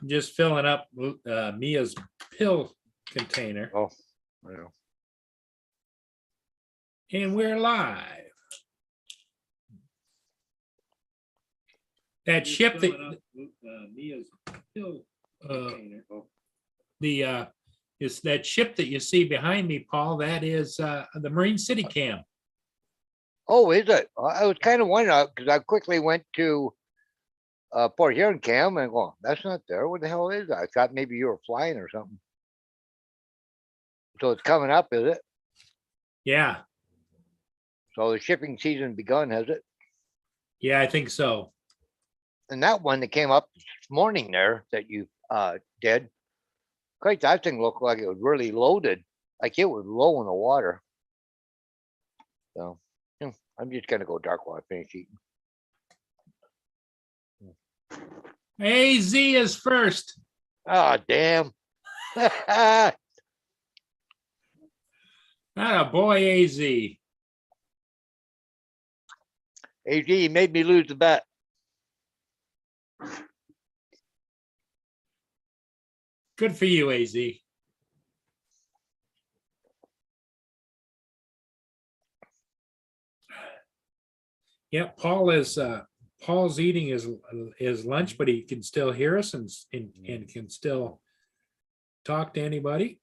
I'm just filling up Mia's pill container. Oh, yeah. And we're live. That ship that Mia's pill the is that ship that you see behind me, Paul. That is the Marine City Cam. Oh, is it? I was kind of wondering because I quickly went to Port Huron Cam and go, that's not there. What the hell is that? I thought maybe you were flying or something. So it's coming up, is it? Yeah, So the shipping season begun, has it? yeah, I think so. And that one that came up this morning there that you did, quite that thing looked like it was really loaded, like it was low in the water. So I'm just gonna go dark while I finish eating. AZ is first. Oh damn! Not a boy, AZ. AG made me lose the bet. Good for you, AZ. Yeah, Paul's eating his lunch, but he can still hear us and can still talk to anybody,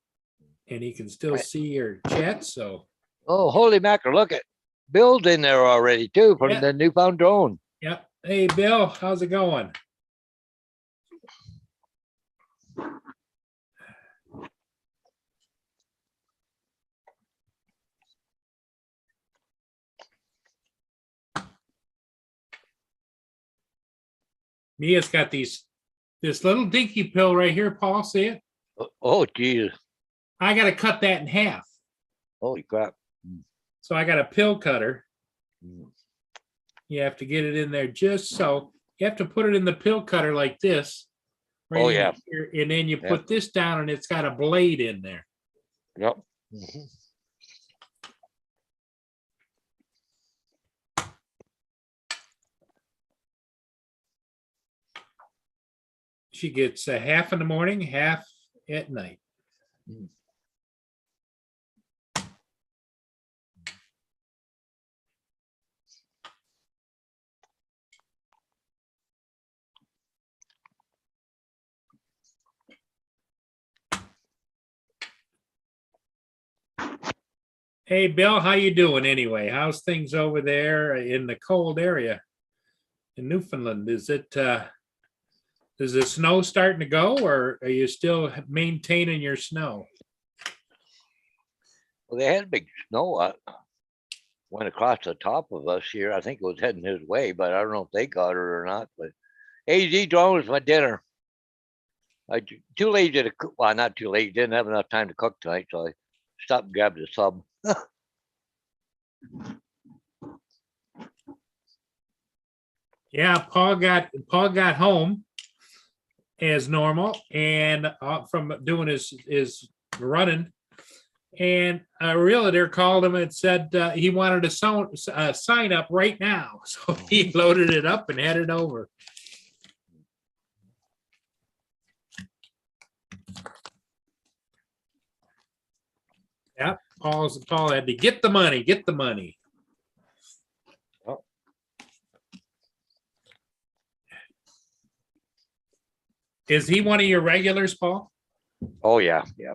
and he can still see your chat. So, Oh, holy mackerel! Look at Bill's in there already too from Yeah. the newfound drone. yeah. Hey, Bill, how's it going? Mia's got this little dinky pill right here, Paul. See it? Oh, geez. I got to cut that in half. Holy crap. So I got a pill cutter. Mm. You have to get it in there just so. You have to put it in the pill cutter like this. Oh, in yeah. here, and then you Yeah. put this down and it's got a blade in there. Yep. Mhm. She gets a half in the morning, half at night. Mm. Hey, Bill, how you doing anyway? How's things over there in the cold area in Newfoundland? Is the snow starting to go, or are you still maintaining your snow? Well, they had big snow went across the top of us here. I think it was heading his way, but I don't know if they got it or not. But AZ drone was my dinner. I too lazy to cook. Well, not too late. Didn't have enough time to cook tonight, so I stopped and grabbed a sub. Yeah, Paul got home as normal and from doing his running, and a realtor called him and said he wanted to sign up right now. So he loaded it up and headed over. Yeah, Paul had to get the money. Oh. Is he one of your regulars, Paul? Oh yeah, yeah.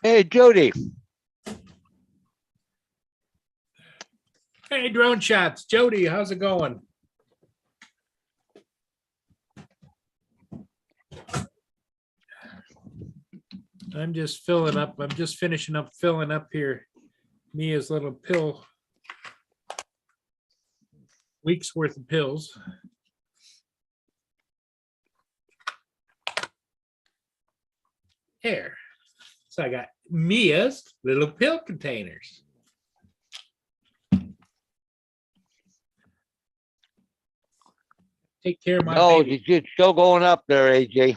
Hey, Jody. Hey, drone shots. Jody, how's it going? I'm just filling up. I'm just finishing up filling up here Mia's little pill, week's worth of pills. Here. So I got Mia's little pill containers. Take care of my No, baby. it's still going up there, AJ.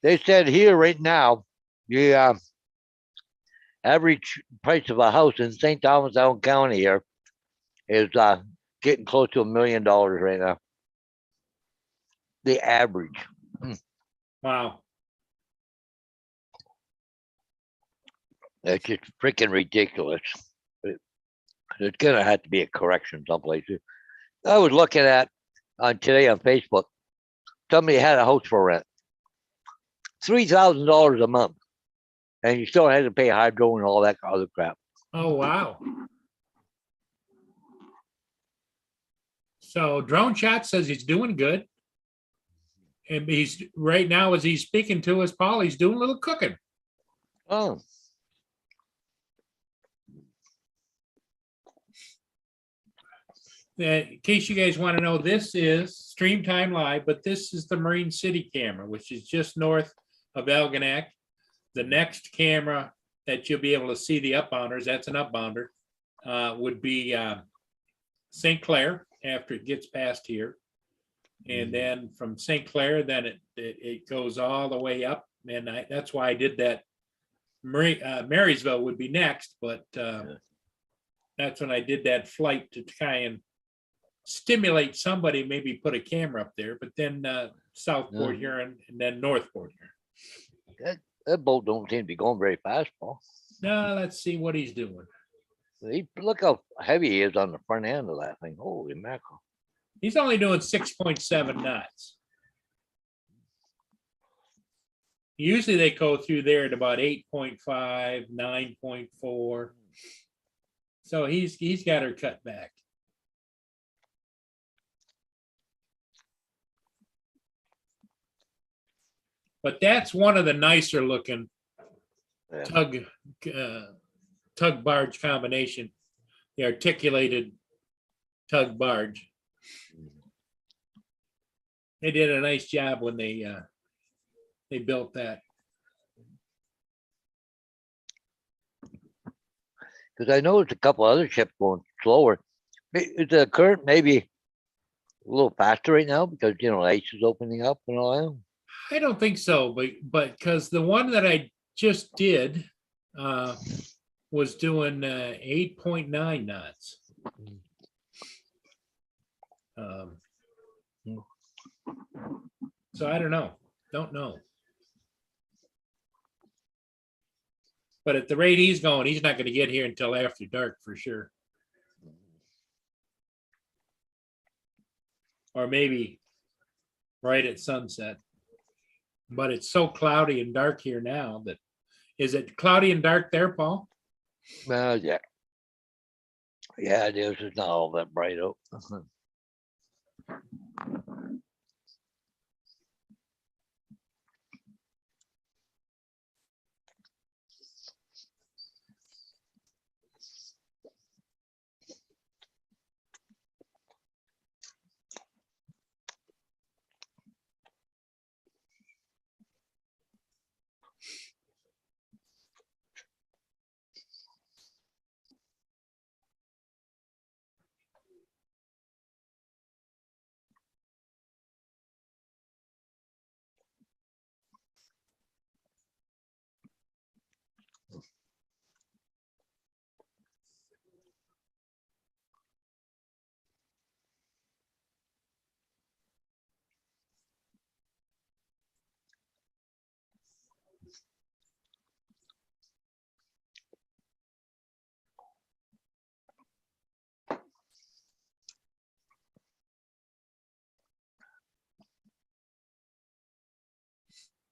They said here right now, you average price of a house in St. Thomas Allen County here is getting close to $1 million right now. The average. Wow. It's just freaking ridiculous. There's gonna have to be a correction someplace. I was looking at today on Facebook. Somebody had a house for rent, $3,000 a month, and you still had to pay hydro and all that other crap. Oh, wow. So Drone Shot says he's doing good. And he's right now, as he's speaking to us, Paul, he's doing a little cooking. Oh, In case you guys want to know, this is Stream Time Live, but this is the Marine City camera, which is just north of Algonac. The next camera that you'll be able to see the upbounders, that's an upbounder, would be St. Clair after it gets past here. And then from St. Clair, then it goes all the way up. And that's why I did that. Marysville would be next, but that's when I did that flight to try and stimulate somebody, maybe put a camera up there, but then Southport Huron and then Northport Huron. that boat don't seem to be going very fast, Paul. Now let's see what he's doing. Look how heavy he is on the front end of that thing. Holy mackerel. He's only doing 6.7 knots. Usually they go through there at about 8.5, 9.4. So he's got her cut back. But that's one of the nicer looking tug barge combination, the articulated tug barge. They did a nice job when they built that. Because I noticed a couple other ships going slower. Is the current maybe a little faster right now because ice is opening up and all that? I don't think so, but because the one that I just did was doing 8.9 knots. So I don't know. But at the rate he's going, he's not going to get here until after dark for sure. Or maybe right at sunset. But it's so cloudy and dark here now that, is it cloudy and dark there, Paul? Yeah. Yeah, it is. It's not all that bright out.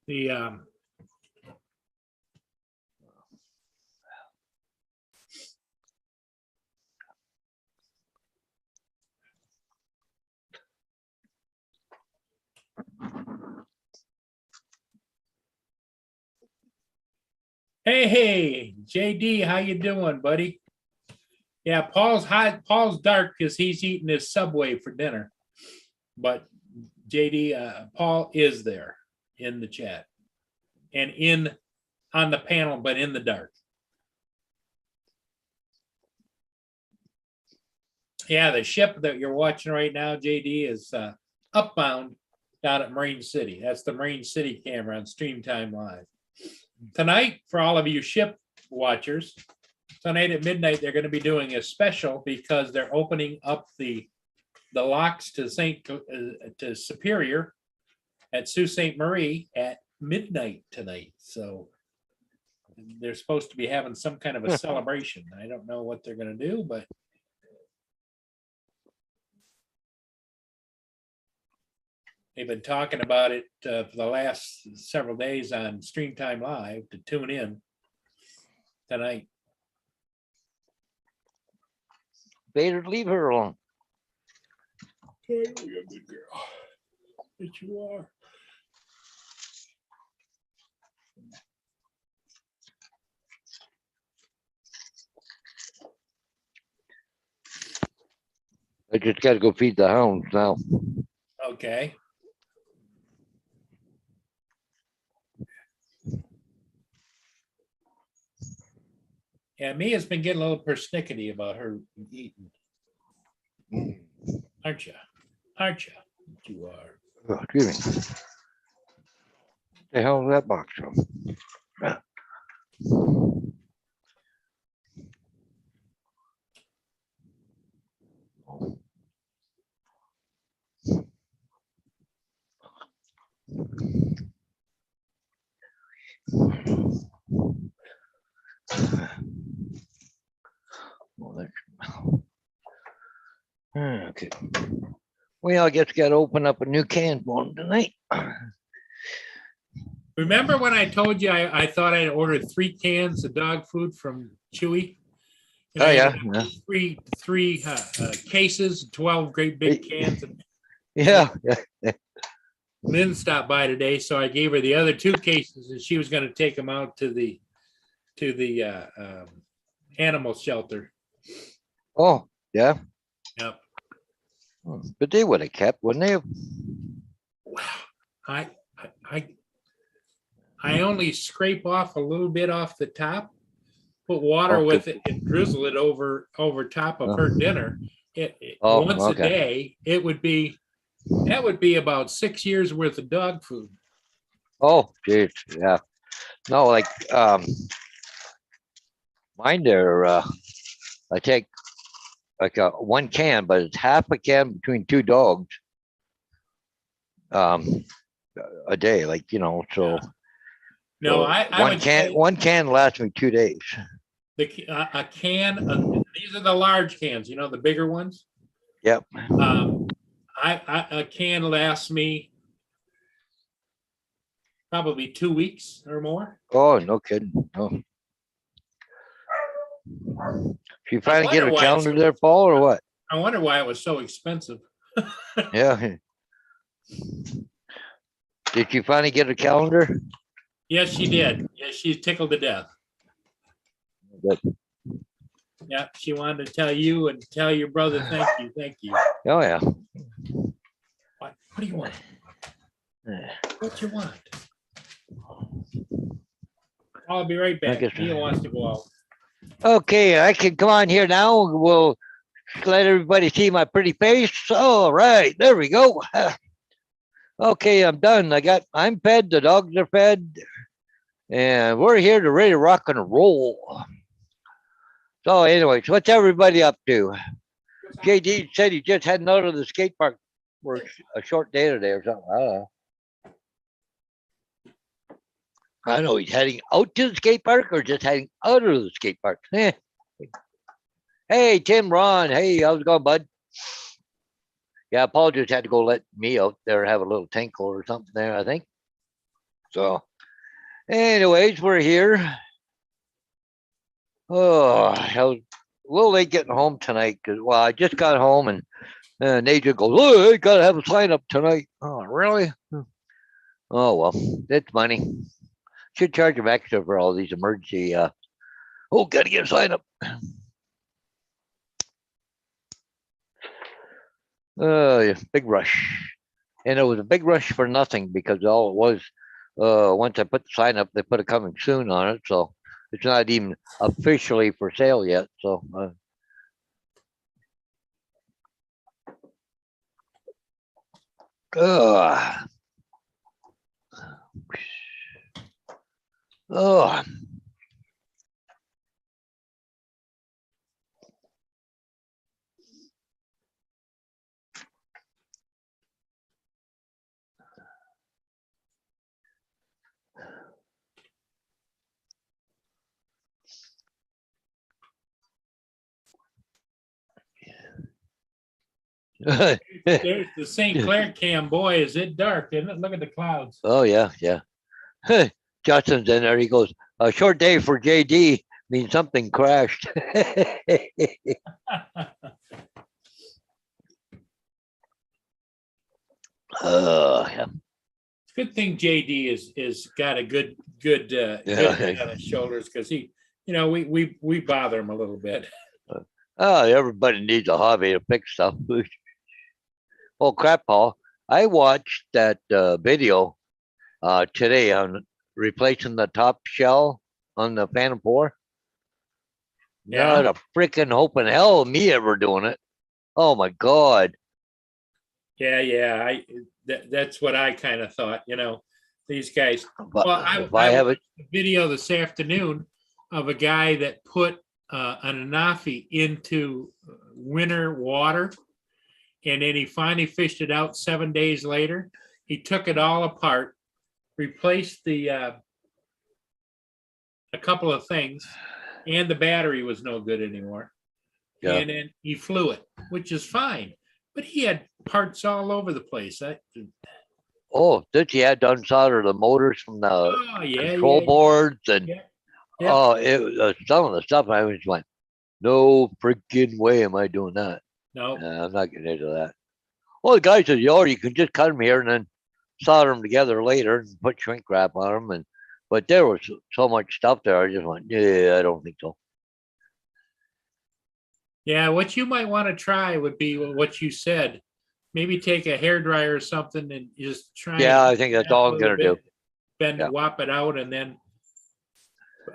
The Hey, JD, how you doing, buddy? Yeah, Paul's hot. Paul's dark because he's eating his Subway for dinner. But JD, Paul is there in the chat and on the panel, but in the dark. Yeah, the ship that you're watching right now, JD, is upbound down at Marine City. That's the Marine City camera on Stream Time Live. Tonight, for all of you ship watchers, tonight at midnight, they're gonna be doing a special because they're opening up the locks to to Superior at Sault Ste. Marie at midnight tonight, so they're supposed to be having some kind of a celebration. I don't know what they're gonna do, but they've been talking about it for the last several days on Stream Time Live to tune in tonight. Vader, leave her alone. Okay, you're a good girl. That you are. I just gotta go feed the hounds now. Okay. Yeah, Mia's been getting a little persnickety about her eating, aren't you? Aren't you? You are. Oh, excuse me. The hell is that box from? Well, okay. Well, I guess got to open up a new can for them tonight. Remember when I told you I thought I'd ordered 3 cans of dog food from Chewy? And Oh I yeah, ended up with three cases, 12 great big cans. And yeah. Lynn stopped by today, so I gave her the other 2 cases, and she was going to take them out to the animal shelter. Oh yeah. Yep. But they would have kept, wouldn't they? Have? Wow. I only scrape off a little bit off the top, put water Okay. with it, and drizzle it over top of her dinner. Oh, Once okay. a day, that would be about 6 years worth of dog food. Oh, geez, yeah. No, like mine there. I take like 1 can, but it's half a can between 2 dogs. A day, like so. No, So I one would can say one can lasts me 2 days. a can. These are the large cans, the bigger ones. Yep. A can lasts me probably 2 weeks or more. Oh, no kidding. No. You finally get a why it's calendar so- there, Paul, or what? I wonder why it was so expensive. Yeah. Did you finally get a calendar? Yes, she did. Yes, she's tickled to death. Good. Yeah, she wanted to tell you and tell your brother, thank you, thank you. Oh yeah. What do you want? What you want? I'll be right back. guess- Mia wants to go out. Okay, I can come on here now. We'll let everybody see my pretty face. All right, there we go. Okay, I'm done. I'm fed, the dogs are fed, and we're here to ready to rock and roll. So anyways, what's everybody up to? JD said he just heading out of the skate park for a short day today or something. I don't know. I know he's heading out to the skate park or just heading out of the skate park. Hey, Tim, Ron. Hey, how's it going, bud? Yeah, Paul just had to go let me out there have a little tinkle or something there, I think. So, anyways, we're here. Oh, hell, a little late getting home tonight because, well, I just got home and Naja goes, oh, I got to have a sign up tonight. Oh, really? Oh, well, it's money. Should charge them extra for all these emergency. Got to get a sign up. Yeah, big rush. And it was a big rush for nothing because all it was, once I put the sign up, they put a coming soon on it. So it's not even officially for sale yet. So, There's the St. Clair cam. Boy, is it dark, isn't it? Look at the clouds. Oh yeah, yeah. Justin's in there. He goes, "A short day for JD means something crashed." Yeah. Good thing JD is got a good Yeah. head on his shoulders, because he, we bother him a little bit. Oh, everybody needs a hobby to fix stuff. Oh crap, Paul! I watched that video today on replacing the top shell on the Phantom 4. Yeah. Not a freaking hope in hell of me ever doing it. Oh my god! Yeah. That's what I kind of thought. These guys. But Well, if I have it, watched a video this afternoon of a guy that put an Anafi into winter water, and then he finally fished it out 7 days later. He took it all apart, replaced a couple of things, and the battery was no good anymore. Yeah. And then he flew it, which is fine. But he had parts all over the place. did you add unsolder the motors from the Oh, yeah. control boards and Yeah. some of the stuff I was like, no freaking way am I doing that. No. I'm not getting into that. Well, the guy said, you can just cut them here and then solder them together later and put shrink wrap on them. But there was so much stuff there. I just went, yeah, I don't think so. Yeah, what you might want to try would be what you said. Maybe take a hairdryer or something and just try. Yeah, I think that's all I'm gonna do. Bend, Yeah. whop it out, and then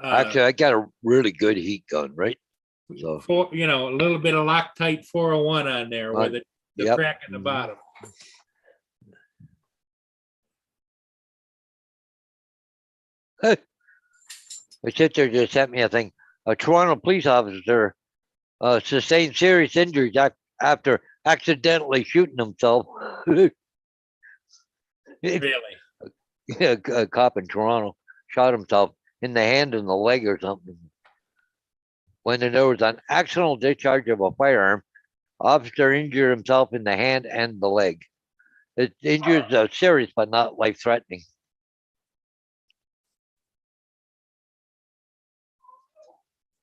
Actually, I got a really good heat gun, right? So a little bit of Loctite 401 on there with the yep. crack in the bottom. My sister just sent me a thing. A Toronto police officer sustained serious injuries after accidentally shooting himself. Really? A cop in Toronto shot himself in the hand and the leg or something. When there was an accidental discharge of a firearm, officer injured himself in the hand and the leg. The injuries are serious but not life-threatening.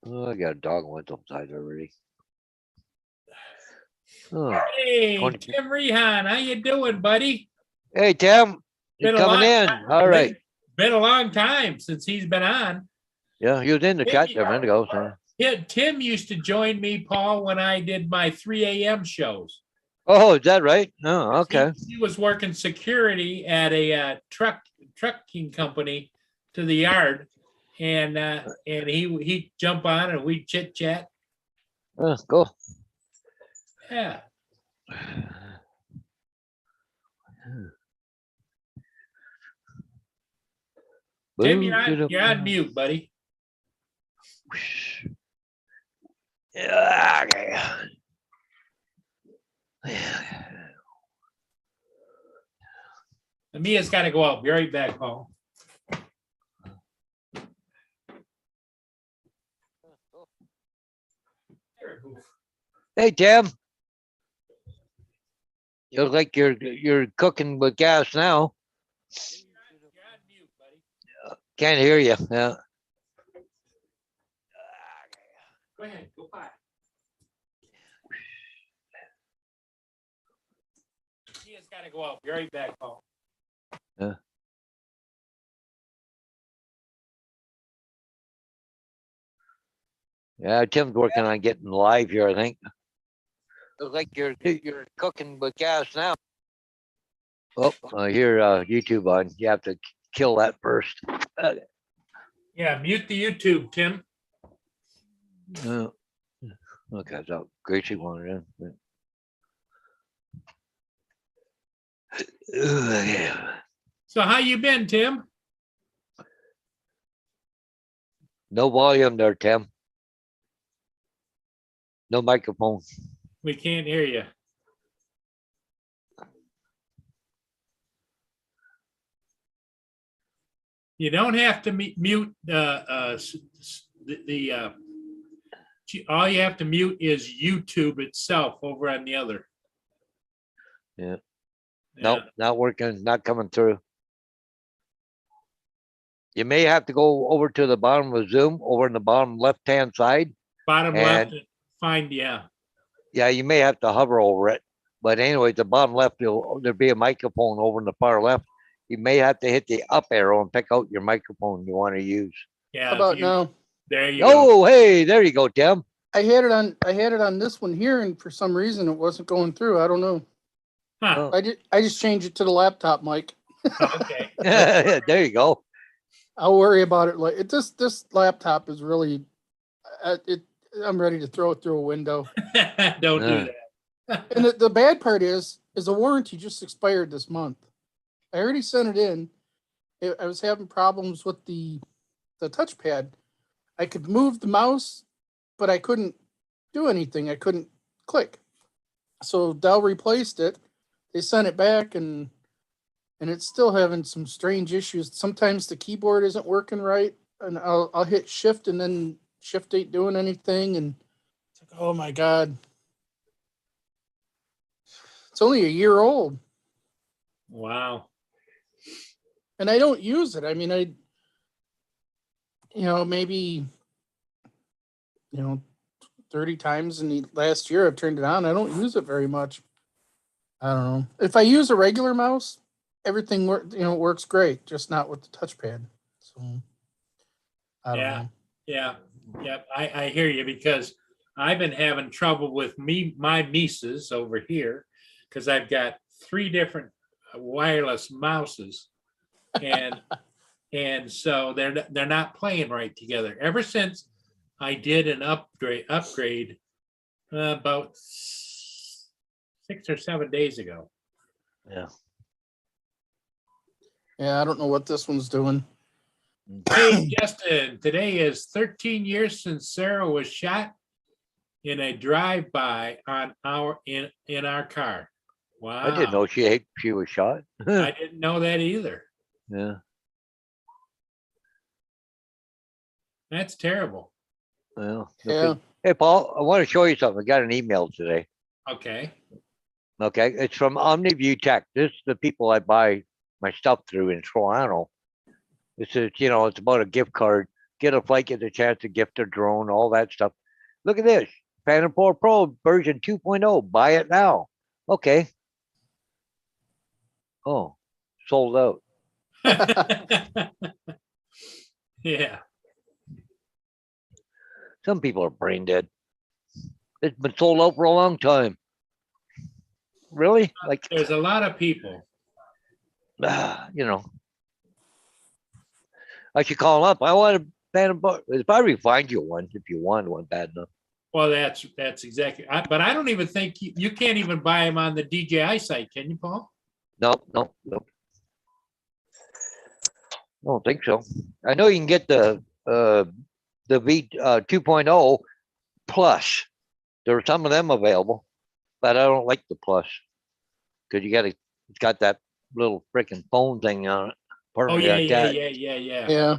Oh, I got a dog on one side already. Oh. Hey, Tim Rehan, how you doing, buddy? Hey, Tim. He's coming in. All right. Been a long time since he's been on. Yeah, he was in the chat there a minute ago. So. Yeah, Tim used to join me, Paul, when I did my 3 a.m. shows. Oh, is that right? Oh, okay. He was working security at a trucking company to the yard, and he jump on and we chit chat. Oh, cool. Yeah. Tim, you're on mute, buddy. Yeah. Mia's got to go out. Be right back, Paul. Hey, Tim. You look like you're cooking with gas now. You're on mute, buddy. Can't hear you. Yeah. Go ahead. Go by. Mia's got to go out. Be right back, Paul. Yeah. Yeah, Tim's working on getting live here, I think. Looks like you're cooking with gas now. Oh, I hear YouTube on. You have to kill that first. Yeah, mute the YouTube, Tim. Okay, so Gracie wanted in. Yeah. So how you been, Tim? No volume there, Tim. No microphone. We can't hear you. You don't have to mute all you have to mute is YouTube itself over on the other. Nope, Yeah. not working, not coming through. You may have to go over to the bottom of Zoom, over in the bottom left-hand side. Bottom left, And find, yeah. yeah, you may have to hover over it. But anyway, the bottom left, there'll be a microphone over in the far left. You may have to hit the up arrow and pick out your microphone you want to use. Yeah. How about you- now? There you go. Oh, hey, there you go, Tim. I had it on this one here, and for some reason it wasn't going through. I don't know. Huh, I just changed it to the laptop mic. okay. There you go. I'll worry about it. Like this laptop is really, I'm ready to throw it through a window. Don't do Yeah. that. And the bad part is the warranty just expired this month. I already sent it in. I was having problems with the touchpad. I could move the mouse, but I couldn't do anything. I couldn't click. So Dell replaced it. They sent it back, and it's still having some strange issues. Sometimes the keyboard isn't working right, and I'll hit shift and then shift ain't doing anything, and it's like, oh my God. It's only a year old, Wow. and I don't use it. I mean, maybe 30 times in the last year I've turned it on. I don't use it very much. I don't know. If I use a regular mouse, everything works great, just not with the touchpad. So I don't Yeah. know. Yeah. Yep. I hear you, because I've been having trouble with my Mises over here, because I've got 3 different wireless mouses, and so they're not playing right together. Ever since I did an upgrade about 6 or 7 days ago. Yeah. Yeah, I don't know what this one's doing. Hey, Justin, today is 13 years since Sarah was shot in a drive-by in our car. Wow. I didn't know she was shot. I didn't know that either. Yeah. That's terrible. Well, Yeah. hey, Paul, I want to show you something. I got an email today. Okay. Okay. It's from OmniView Tech. This is the people I buy my stuff through in Toronto. This is, it's about a gift card. Get a flight, get a chance to gift a drone, all that stuff. Look at this. Phantom 4 Pro version 2.0. Buy it now. Okay. Oh, sold out. Yeah. Some people are brain dead. It's been sold out for a long time. Really? Like, There's a lot of people. I should call them up. I want a Phantom. They'll probably find you one if you want one bad enough. Well, that's exactly. But I don't even think you can't even buy them on the DJI site, can you, Paul? No. I don't think so. I know you can get the V 2.0 plus. There are some of them available, but I don't like the plus because it's got that little freaking phone thing on it. Oh Partly yeah, like yeah, that. yeah. Yeah.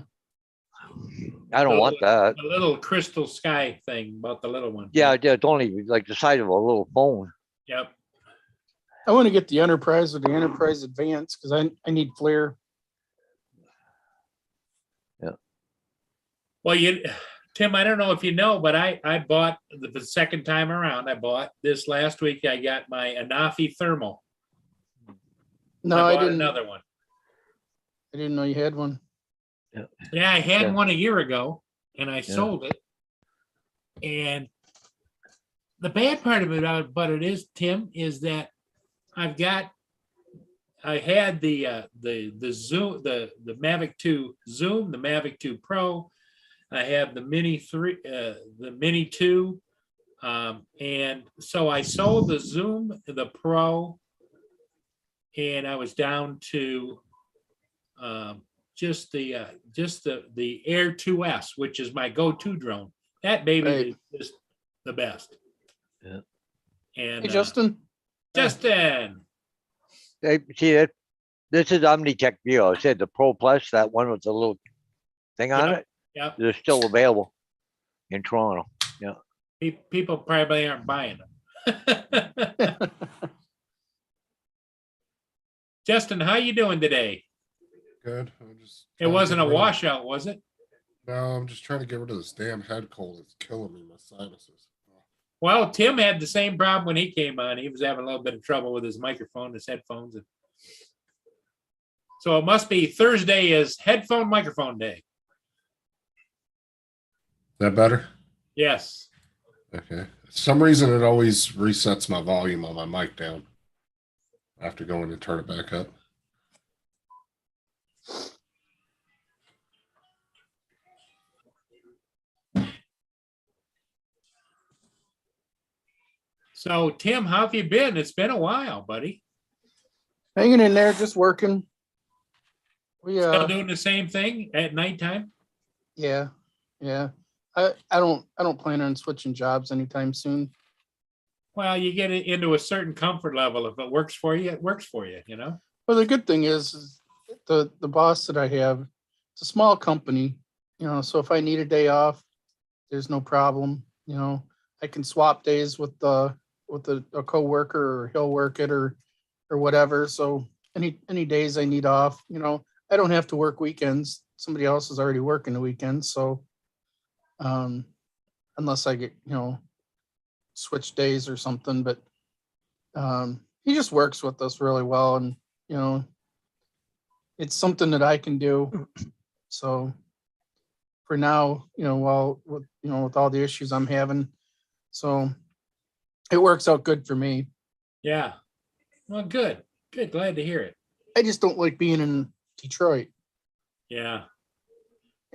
I don't want that. The little crystal sky thing about the little one. Yeah, it's only like the size of a little phone. Yep. I want to get the Enterprise or the Enterprise Advanced because I need FLIR. Well, Tim, I don't know if you know, but I bought the second time around. I bought this last week. I got my Anafi thermal. No, I bought didn't. another one. I didn't know you had one. Yeah, I had Yeah. one a year ago, and I sold it. And the bad part of it about it is, Tim, is that I had the Zoom, the Mavic 2 Zoom, the Mavic 2 Pro. I have the Mini 3, the Mini 2. And so I sold the Zoom, the Pro, and I was down to just the Air 2S, which is my go-to drone. That baby Right. is just the best. Yeah. And Hey, Justin. Justin. Hey, see it. This is OmniTech View. I said the Pro Plus, that one with the little thing on it. Yep. They're still available in Toronto. People probably aren't buying them. Justin, how you doing today? Good. I'm just. It trying to wasn't get a rid of- washout, was it? No, I'm just trying to get rid of this damn head cold. It's killing me, my sinuses. Well, Tim had the same problem when he came on. He was having a little bit of trouble with his microphone, his headphones. So it must be Thursday is headphone microphone day. That better? Yes. Okay. For some reason it always resets my volume on my mic down. I have to go in and turn it back up. So Tim, how have you been? It's been a while, buddy. Hanging in there, just working. We Still doing the same thing at nighttime? yeah. I don't plan on switching jobs anytime soon. Well, you get it into a certain comfort level. If it works for you, it works for you, you know? Well, the good thing is the boss that I have, it's a small company, so if I need a day off, there's no problem. I can swap days with a coworker, or he'll work it or whatever. So any days I need off, I don't have to work weekends. Somebody else is already working the weekends. So unless I get, switch days or something, but he just works with us really well, and it's something that I can do. So for now, while with all the issues I'm having, so it works out good for me. Yeah. Well, good. Good. Glad to hear it. I just don't like being in Detroit. Yeah.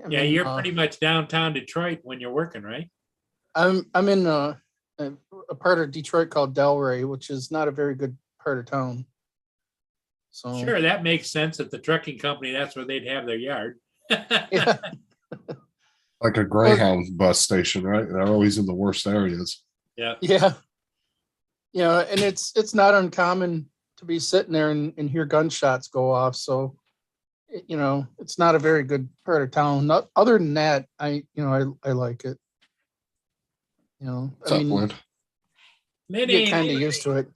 I Yeah, mean, you're pretty much downtown Detroit when you're working, right? I'm in a part of Detroit called Delray, which is not a very good part of town. So Sure, that makes sense. At the trucking company, that's where they'd have their yard. yeah. Like a Greyhound bus station, right? They're always in the worst areas. Yeah. Yeah. And it's not uncommon to be sitting there and hear gunshots go off. So, it's not a very good part of town. Not, other than that, I like it. What's I up, mean, Lynn? you get kind of used to it.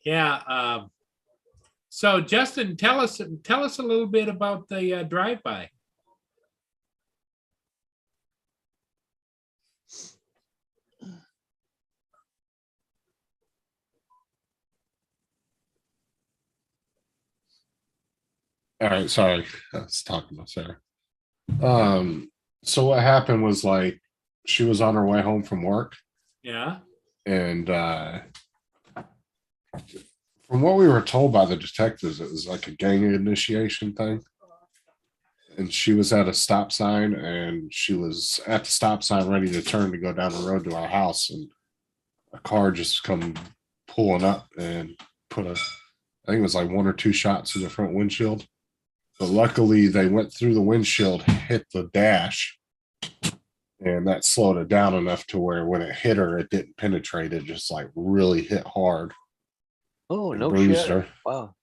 Yeah. So Justin, tell us a little bit about the drive-by. All right, sorry. I was talking to Sarah. So what happened was, like, she was on her way home from work, Yeah. and from what we were told by the detectives, it was like a gang initiation thing. And she was at a stop sign, and she was at the stop sign ready to turn to go down the road to our house, and a car just come pulling up and put I think it was like one or two shots in the front windshield. But luckily they went through the windshield, hit the dash, and that slowed it down enough to where when it hit her, it didn't penetrate. It just like really hit hard. Oh, and no bruised shit. her. Wow.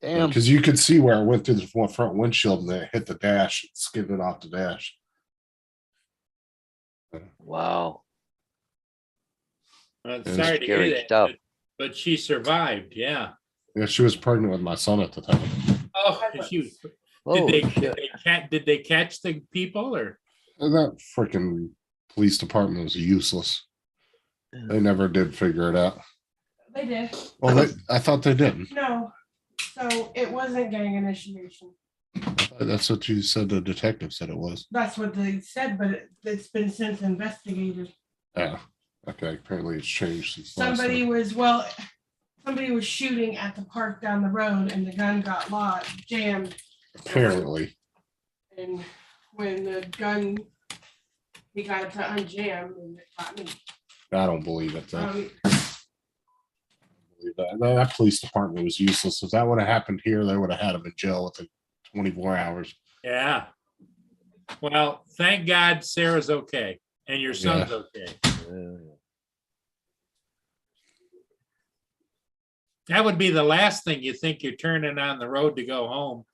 Damn. Because you could see where it went through the front windshield and then it hit the dash, and skidded off the dash. Wow. Sorry was to hear scary that, stuff. but she survived. Yeah. Yeah, she was pregnant with my son at the time. Oh, she, Oh, did shit. they catch the people or? And that freaking police department was useless. They never did figure it out. They did. Well, I thought they didn't. No. So it wasn't gang initiation. That's what you said. The detective said it was. That's what they said, but it's been since investigated. Yeah. Okay. Apparently, it's changed since last Somebody time. somebody was shooting at the park down the road, and the gun got jammed. Apparently, And when the gun, he got it to unjam, and it got me. I don't believe it. Though. Um, That police department was useless. If that would have happened here, they would have had him in jail within 24 hours. Yeah. Well, thank God Sarah's okay and your son's okay. That would be the last thing you think you're turning on the road to go home,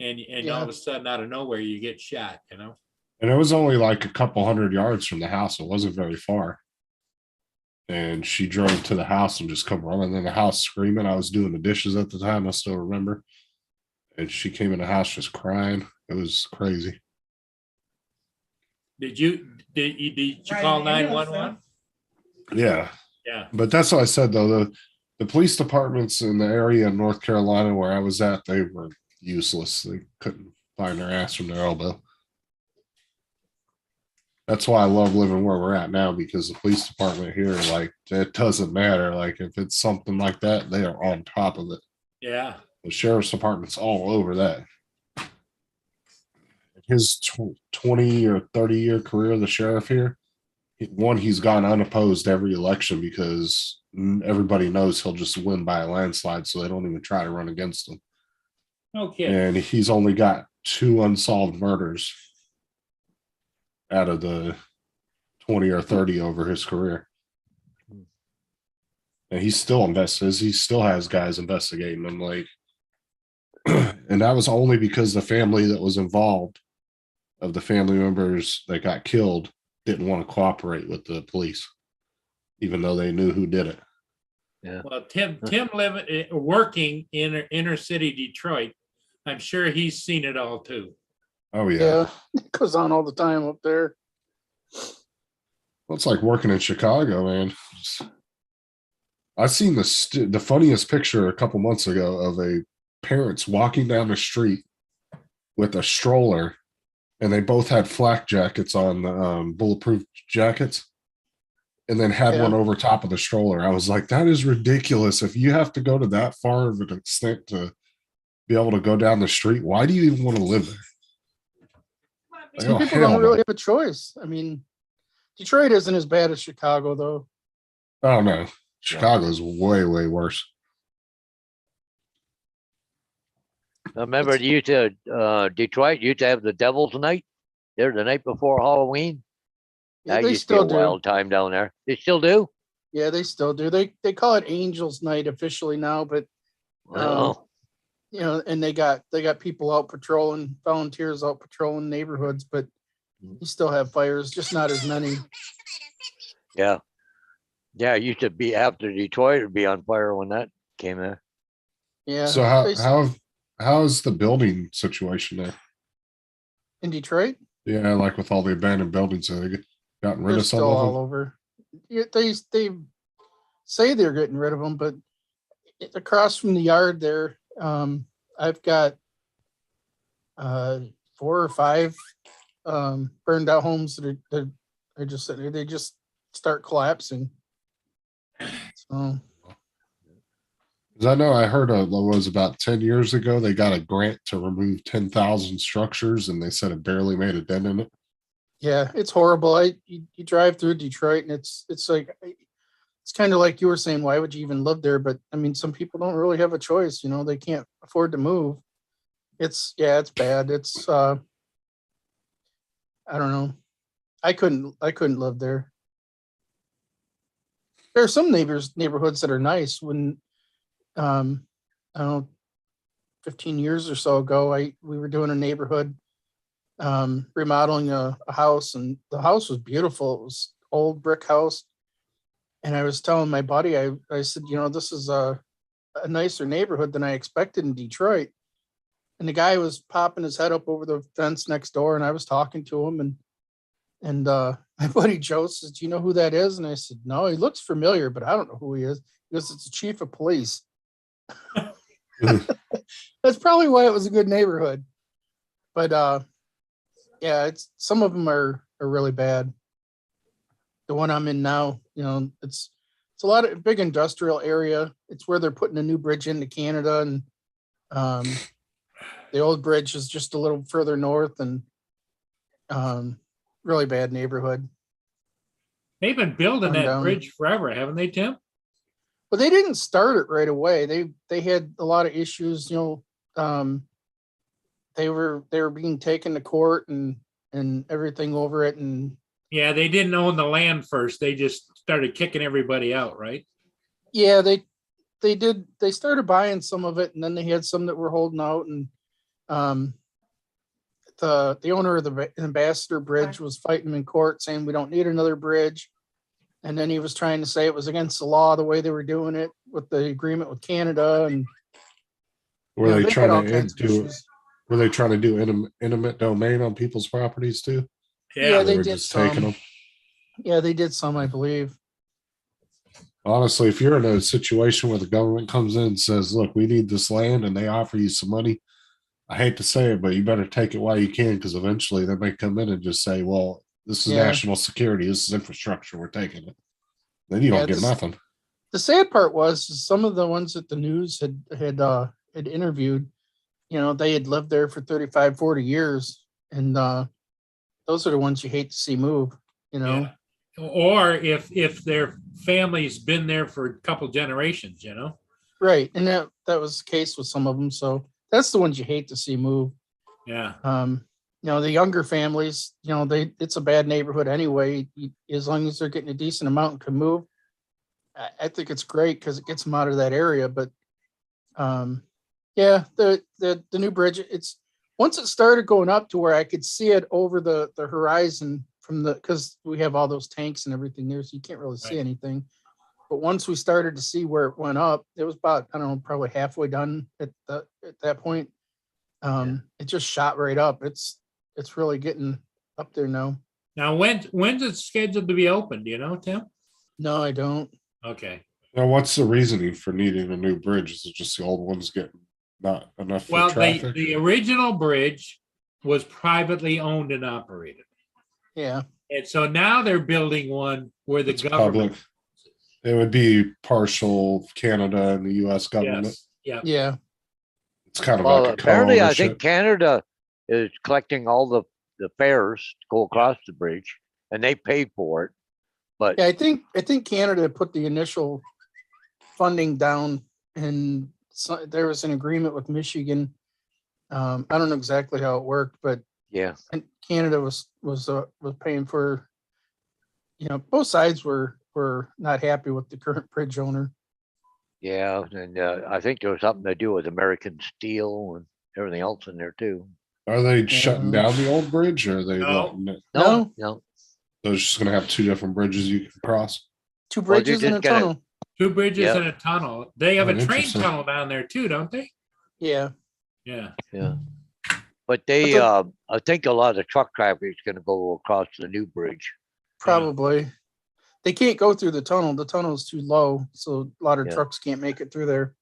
and all of a sudden out of nowhere you get shot, you know? And it was only like a couple 100 yards from the house. It wasn't very far. And she drove to the house and just come running in the house screaming. I was doing the dishes at the time. I still remember. And she came in the house just crying. It was crazy. Did you call Right, ambulance, 911? Yeah. Yeah. But that's what I said though. The police departments in the area in North Carolina where I was at, they were useless. They couldn't find their ass from their elbow. That's why I love living where we're at now, because the police department here, like, it doesn't matter. Like, if it's something like that, they are on top of it. Yeah. The sheriff's department's all over that. His 20 or 30-year career, the sheriff here, he's gone unopposed every election because everybody knows he'll just win by a landslide, so they don't even try to run against him. Okay. And he's only got 2 unsolved murders out of the 20 or 30 over his career. And he still investigates. He still has guys investigating him. Like, and that was only because the family that was involved, of the family members that got killed, didn't want to cooperate with the police, even though they knew who did it. Well, Tim working in inner city Detroit, I'm sure he's seen it all too. Oh yeah. Yeah, it goes on all the time up there. Well, it's like working in Chicago, man. I seen the funniest picture a couple months ago of a parents walking down the street with a stroller, and they both had flak jackets on, bulletproof jackets, and then had Yeah. one over top of the stroller. I was like, that is ridiculous. If you have to go to that far of an extent to be able to go down the street, why do you even want to live there? Like, Some oh, people hell don't no. really have a choice. I mean, Detroit isn't as bad as Chicago, though. Oh no, Chicago's way, way worse. I remember you used to, Detroit used to have the Devil's Night there the night before Halloween. Yeah, That they used to be a still do. wild time down there. They still do? Yeah, they still do. They call it Angels Night officially now, but Oh, you know, and they got people out patrolling, volunteers out patrolling neighborhoods, but you still have fires, just not as many. yeah. Yeah, it used to be after Detroit would be on fire when that came in. Yeah. So how's the building situation there? in Detroit, Yeah, like with all the abandoned buildings, have they gotten rid they're of some still of all them? over. Yeah, they say they're getting rid of them, but across from the yard there, I've got 4 or 5 burned out homes that are just sitting there. They just start collapsing. So 'Cause I know I heard it was about 10 years ago, they got a grant to remove 10,000 structures, and they said it barely made a dent in it. yeah, it's horrible. You drive through Detroit and it's like it's kind of like you were saying, why would you even live there? But I mean, some people don't really have a choice, you know, they can't afford to move. It's bad. It's I don't know. I couldn't live there. There are some neighborhoods that are nice. When I don't know, 15 years or so ago, we were doing a neighborhood remodeling a house, and the house was beautiful. It was old brick house. And I was telling my buddy, I said, you know, this is a nicer neighborhood than I expected in Detroit. And the guy was popping his head up over the fence next door, and I was talking to him, and my buddy Joe says, do you know who that is? And I said, no, he looks familiar, but I don't know who he is. He goes, it's the chief of police. That's probably why it was a good neighborhood. But yeah, some of them are really bad. The one I'm in now, you know, it's a lot of big industrial area. It's where they're putting a new bridge into Canada, and the old bridge is just a little further north, and really bad neighborhood. They've been building that Rundown. bridge forever, haven't they, Tim? But they didn't start it right away. They had a lot of issues, you know. They were being taken to court and everything over it, and Yeah, they didn't own the land first. They just started kicking everybody out, right? yeah, they did. They started buying some of it, and then they had some that were holding out, and the owner of the Ambassador Bridge was fighting them in court, saying we don't need another bridge. And then he was trying to say it was against the law, the way they were doing it with the agreement with Canada and. Were you know, they had all trying to kinds of do? issues. Were they trying to do intimate domain on people's properties too? Yeah, Yeah, they were did just taking some. them. Yeah, they did some, I believe. Honestly, if you're in a situation where the government comes in and says, "Look, we need this land," and they offer you some money, I hate to say it, but you better take it while you can, because eventually they may come in and just say, "Well, this is Yeah. national security. This is infrastructure. We're taking it." Then you Yeah, don't get this- nothing. The sad part was some of the ones that the news had interviewed, you know, they had lived there for 35, 40 years. And those are the ones you hate to see move, you know. yeah. Or if their family's been there for a couple generations, you know? Right. And that was the case with some of them. So that's the ones you hate to see move. Yeah, You know, the younger families, you know, it's a bad neighborhood anyway. As long as they're getting a decent amount and can move, I think it's great because it gets them out of that area. But yeah, the new bridge, it's once it started going up to where I could see it over the horizon from because we have all those tanks and everything there, so you can't really see Right. anything. But once we started to see where it went up, it was about, I don't know, probably halfway done at that point. It just shot right up. It's really getting up there now. now when's it scheduled to be opened, do you know, Tim? No, I don't. Okay, Now, what's the reasoning for needing a new bridge? Is it just the old ones getting not enough for well, traffic? the original bridge was privately owned and operated. Yeah. And so now they're building one where the It's government. public. It would be partial Canada and the U.S. government. Yes, yeah, Yeah. It's kind of Well, like a apparently, I co-ownership. think Canada is collecting all the fares to go across the bridge, and they pay for it. But Yeah, I think Canada put the initial funding down, and so there was an agreement with Michigan. I don't know exactly how it worked, but yeah, Canada was paying for. You know, both sides were not happy with the current bridge owner. yeah, and I think there was something to do with American steel and everything else in there too. Are they shutting No. down the old bridge, or are they No. letting it? No. no. So it's just going to have two different bridges you can cross. Two Well, they're bridges and a just gonna- tunnel. two bridges Yep. and a tunnel. They have Oh, a train interesting. tunnel down there too, don't they? Yeah. Yeah, Yeah. But they, But I think a lot of the truck traffic is gonna go across the new bridge. Probably. They can't go through the tunnel. The tunnel is too low, so a lot of Yeah. trucks can't make it through there.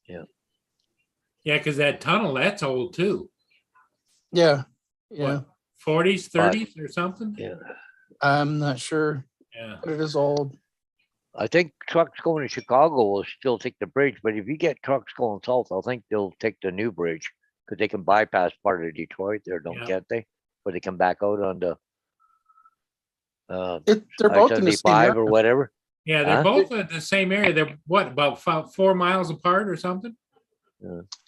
yeah, because that tunnel, that's old too. Yeah. Yeah. 40s, 30s or something? Yeah. I'm not sure, Yeah, but it is old. I think trucks going to Chicago will still take the bridge, but if you get trucks going south, I think they'll take the new bridge. Cause they can bypass part of Detroit there, don't Yeah. get they? But they come back out on the They're both in the same I-75 or area. whatever. yeah, they're Huh? both in the same area. They're what, about 4 miles apart or something?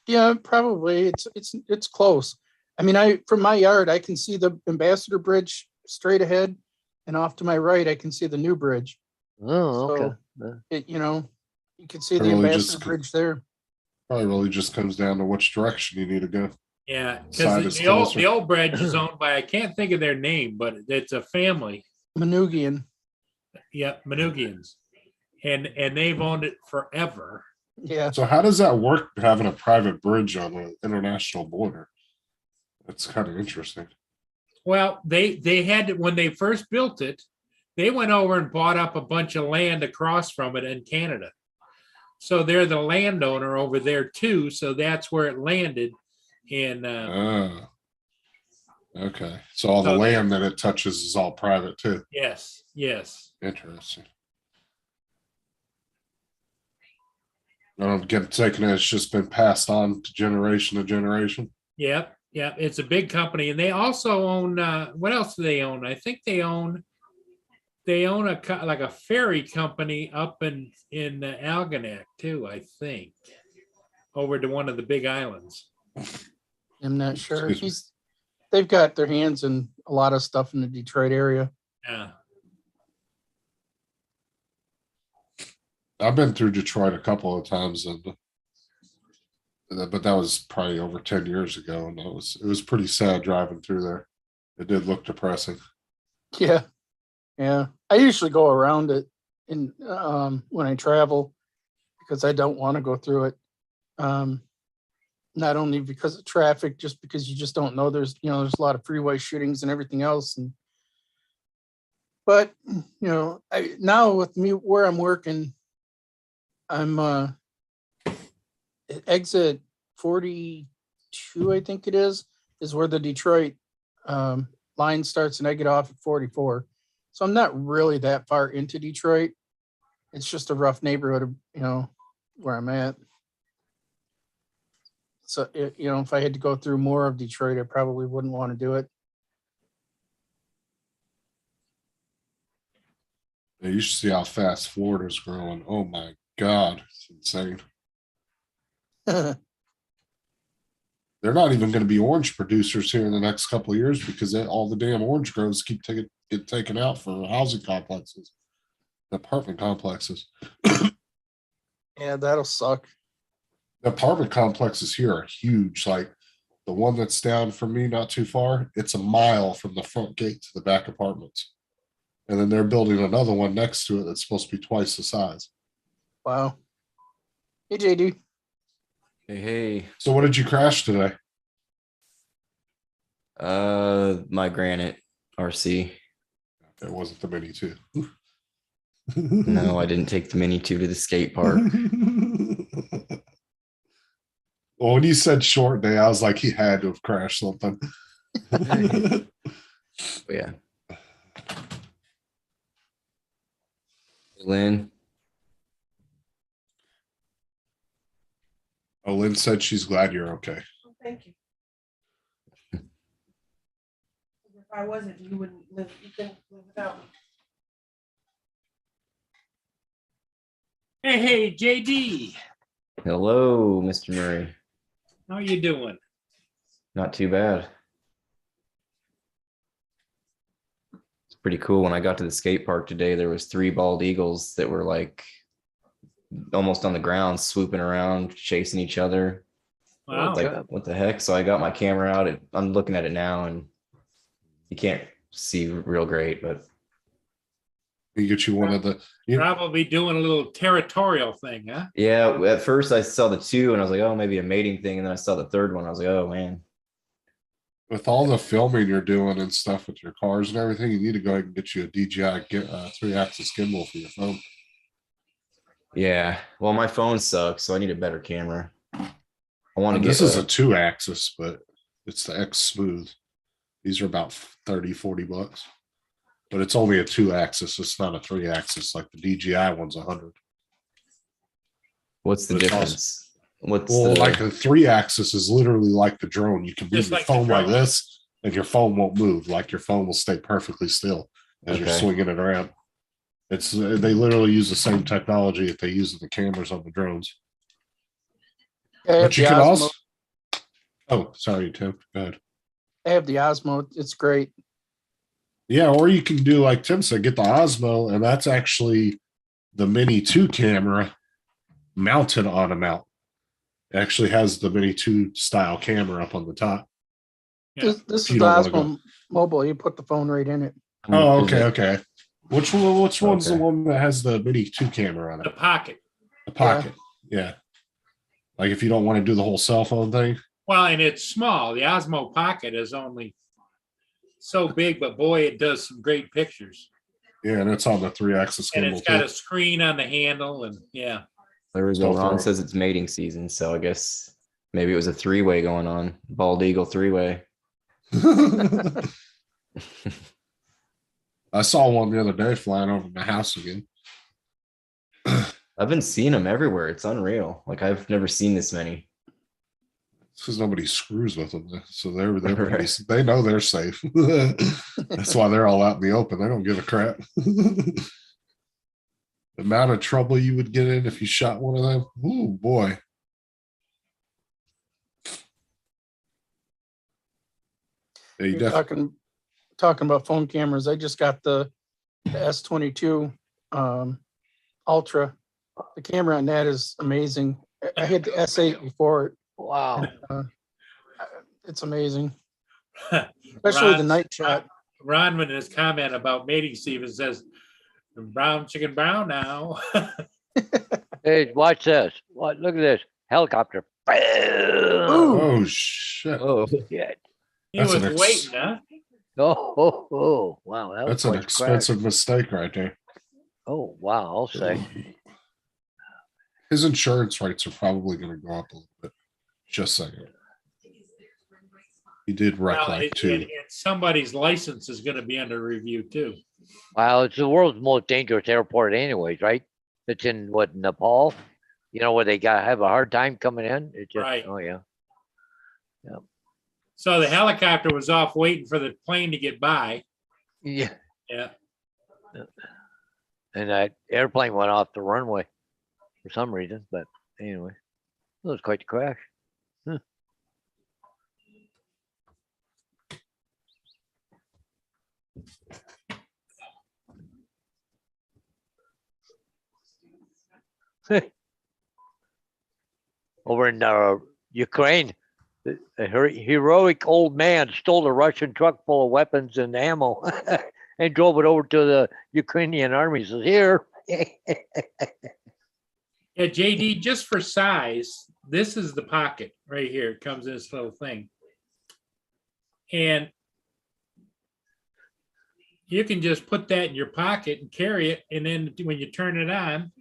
Yeah, probably. It's close. I mean, from my yard, I can see the Ambassador Bridge straight ahead, and off to my right, I can see the new bridge. Oh, okay. So you can see the Really Ambassador just- Bridge there. Probably really just comes down to which direction you need to go. Yeah, Side because is the old closer. bridge is owned by, I can't think of their name, but it's a family. Manugian. Yeah, Manugians. And they've owned it forever. Yeah. So how does that work, having a private bridge on an international border? That's kind of interesting. Well, they had, when they first built it, they went over and bought up a bunch of land across from it in Canada. So they're the landowner over there too. So that's where it landed in, Ah. Okay. So all the So they- land that it touches is all private too. yes, yes. Interesting. I don't get taken as it's just been passed on to generation. Yep, yep. It's a big company, and they also own. What else do they own? I think they own like a ferry company up in Algonac too. I think over to one of the big islands. I'm not sure. Excuse me. They've got their hands in a lot of stuff in the Detroit area. Yeah, I've been through Detroit a couple of times, but that was probably over 10 years ago, and it was pretty sad driving through there. It did look depressing. Yeah. Yeah, I usually go around it in when I travel because I don't want to go through it. Not only because of traffic, just because you just don't know. There's there's a lot of freeway shootings and everything else. But I now with me where I'm working, I'm at exit 42, I think it is where the Detroit line starts, and I get off at 44. So I'm not really that far into Detroit. It's just a rough neighborhood, where I'm at. So, if I had to go through more of Detroit, I probably wouldn't want to do it. Yeah, you should see how fast Florida's growing. Oh my God, it's insane. They're not even going to be orange producers here in the next couple of years because all the damn orange groves keep get taken out for housing complexes, apartment complexes. Yeah, that'll suck. The apartment complexes here are huge. Like the one that's down from me, not too far, it's a mile from the front gate to the back apartments. And then they're building another one next to it that's supposed to be twice the size. Wow. Hey, JD. Hey, So what did you crash today? my Granite RC. It wasn't the Mini two. No, I didn't take the Mini 2 to the skate park. Well, when you said short day, I was like, he had to have crashed something. But yeah. Lynn, Oh, Lynn said she's glad you're okay. Oh, thank you. If I wasn't, you couldn't live without me. Hey, JD, hello, Mr. Murray. how you doing? Not too bad. It's pretty cool. When I got to the skate park today, there was 3 bald eagles that were like almost on the ground, swooping around, chasing each other. Wow. Like, what the heck? So I got my camera out. I'm looking at it now, and you can't see real great, but You get you one of the. Probably doing a little territorial thing, huh? yeah, at first I saw the 2 and I was like, oh, maybe a mating thing. And then I saw the 3rd one. I was like, oh man. With all the filming you're doing and stuff with your cars and everything, you need to go ahead and get you a DJI 3-axis gimbal for your phone. Yeah. Well, my phone sucks, so I need a better camera. I want to get This is a 2-axis, but it's the X Smooth. These are about 30-40 bucks. But it's only a 2-axis. It's not a 3-axis like the DJI one's 100. what's the But it's difference? What's Well, the like a 3-axis is literally like the drone. You can move Just your like the phone like drone. this, and your phone won't move. Like your phone will stay perfectly still as you're Okay. swinging it around. It's they literally use the same technology that they use in the cameras on the drones. I have But you the can Osmo. also. Oh, sorry, Tim. Go ahead. I have the Osmo. It's great. Yeah, or you can do like Tim said, get the Osmo, and that's actually the Mini 2 camera mounted on a mount. It actually has the Mini 2 style camera up on the top. Yeah. This If is you the don't wanna go. Osmo mobile. You put the phone right in it. Oh, is okay, it- okay. Which one's the Okay. one that has the Mini 2 camera on The it? pocket. The pocket. Yeah. Like if you don't want to do the whole cell phone thing. Well, and it's small. The Osmo Pocket is only so big, but boy, it does some great pictures. Yeah, and it's on the 3-axis And gimbal it's got too. a screen on the handle and yeah. There we Still go. Ron throw- says it's mating season, so I guess maybe it was a 3-way going on. Bald eagle 3-way. I saw one the other day flying over my house again. I've been seeing them everywhere. It's unreal. Like I've never seen this many. It's because nobody screws with them, so they're pretty, Right. they know they're safe. That's why they're all out in the open. They don't give a crap. The amount of trouble you would get in if you shot one of them. Ooh, boy. Yeah, you You're definitely. talking about phone cameras. I just got the S22 Ultra. The camera on that is amazing. I had the S8 before it. Wow. It's amazing, especially the Ron's- night shot. Rodman in his comment about mating season says, brown chicken brown now. Hey, watch this. What? Look at this helicopter. Boom. Oh, shit. Oh, Shit. He That's was an ex- waiting, huh? Oh, wow. That was That's an quite a crash. expensive mistake right there. Oh, wow. I'll say. His insurance rates are probably going to go up a little bit. Just saying. He did wreck Well, like and two. somebody's license is gonna be under review too. Well, it's the world's most dangerous airport anyways, right? It's in what, Nepal? You know, where they have a hard time coming in? It just, Right. oh, yeah. So the helicopter was off waiting for the plane to get by. Yeah. Yeah. And that airplane went off the runway for some reason, but anyway, it was quite the crash. Over in Ukraine, a heroic old man stole a Russian truck full of weapons and ammo and drove it over to the Ukrainian army. Says, here. Yeah, JD, just for size, this is the pocket right here. It comes in this little thing. And you can just put that in your pocket and carry it. And then when you turn it on,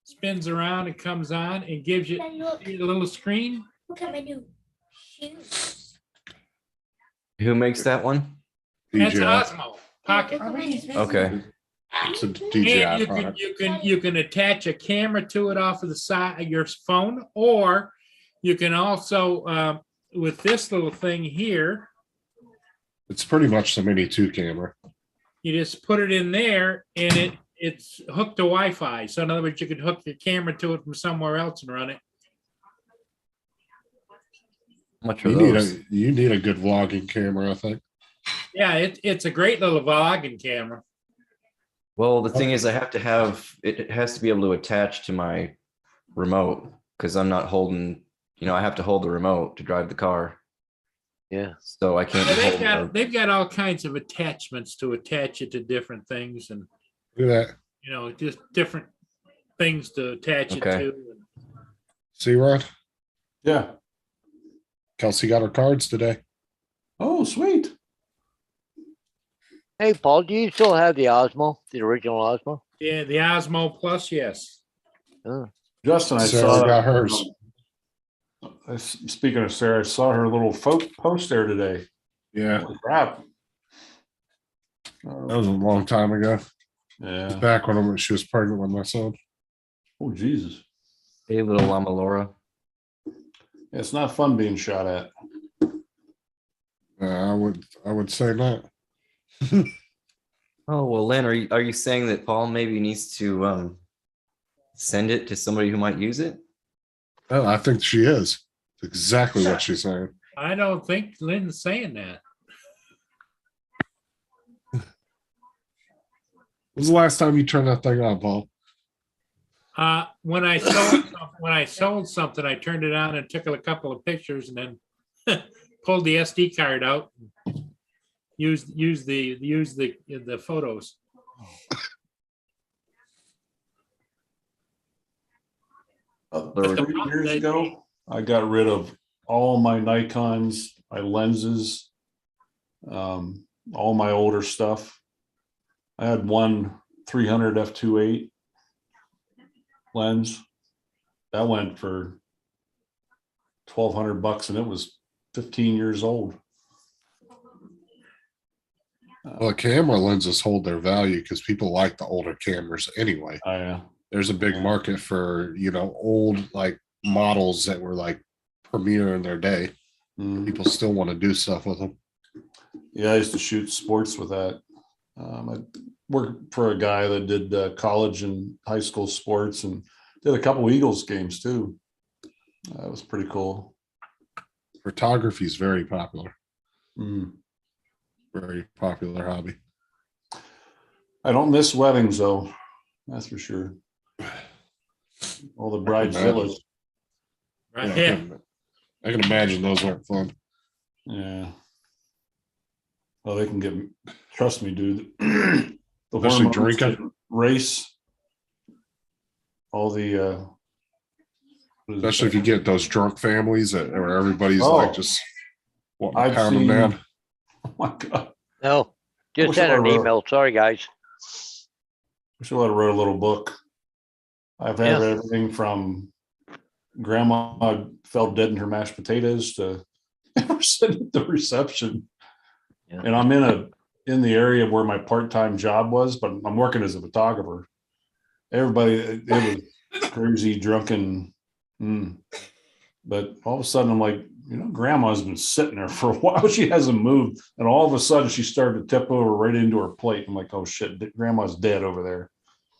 spins around and comes on and gives you Daddy, look, a little screen. look at my new shoes. who makes that one? That's DJI. Osmo pocket. Look at my new Okay. It's a And DJI you product. you can attach a camera to it off of the side of your phone, or you can also with this little thing here, It's pretty much the Mini 2 camera. you just put it in there and it's hooked to Wi-Fi. So in other words, you could hook your camera to it from somewhere else and run it. How much are You need those? a good vlogging camera, I think. Yeah, it's a great little vlogging camera. Well, the thing is, I have to have it has to be able to attach to my remote because I'm not holding. I have to hold the remote to drive the car, Yeah. so I can't. Yeah, hold they've got all kinds of attachments to attach it to different things, and Look at that. just different things to attach it Okay. to. See, Rod? Yeah. Kelsey got her cards today. Oh, sweet. Hey, Paul, do you still have the Osmo, the original Osmo? Yeah, the Osmo Plus, yes. Justin, I Sarah saw got hers. Speaking of Sarah, I saw her little post there today. Yeah, Holy crap. that was a long time ago. Yeah. Back when she was pregnant with my son. Oh, Jesus. Hey, little Llama Laura. It's not fun being shot at. I would say that. Oh well, Lynn, are you saying that Paul maybe needs to send it to somebody who might use it? Oh, I think she is. Exactly what she's saying. I don't think Lynn's saying that. When was the last time you turned that thing on, Paul? When I sold something, I turned it on and took a couple of pictures and then pulled the SD card out. Use the photos. 3 years ago, I got rid of all my Nikons, my lenses, all my older stuff. I had one 300 f2.8 lens that went for $1,200 and it was 15 years old. Well, camera lenses hold their value because people like the older cameras anyway. There's a big market for, old like models that were like premier in their day. People still want to do stuff with them. Yeah, I used to shoot sports with that. I worked for a guy that did college and high school sports and did a couple Eagles games too. That was pretty cool. Photography is very popular. Mm. Very popular hobby. I don't miss weddings though. That's for sure. All the bridezillas. Right. Yeah. I can imagine those aren't fun. Yeah. Well, they can get, trust me, dude. The Especially hormones drinking. that race. All the, what is it Especially if you called? get those drunk families where everybody's Oh. like just wanting to I've pound them seen, down. oh my God. No, just wish I send an would've wrote- email. Sorry, guys. Wish I would have wrote a little book. I've had Yeah. everything from grandma fell dead in her mashed potatoes to we're sitting at the reception. Yeah. And I'm in the area where my part-time job was, but I'm working as a photographer. Everybody, it was crazy, drunken. But all of a sudden I'm like, grandma's been sitting there for a while. She hasn't moved. And all of a sudden she started to tip over right into her plate. I'm like, oh shit, grandma's dead over there.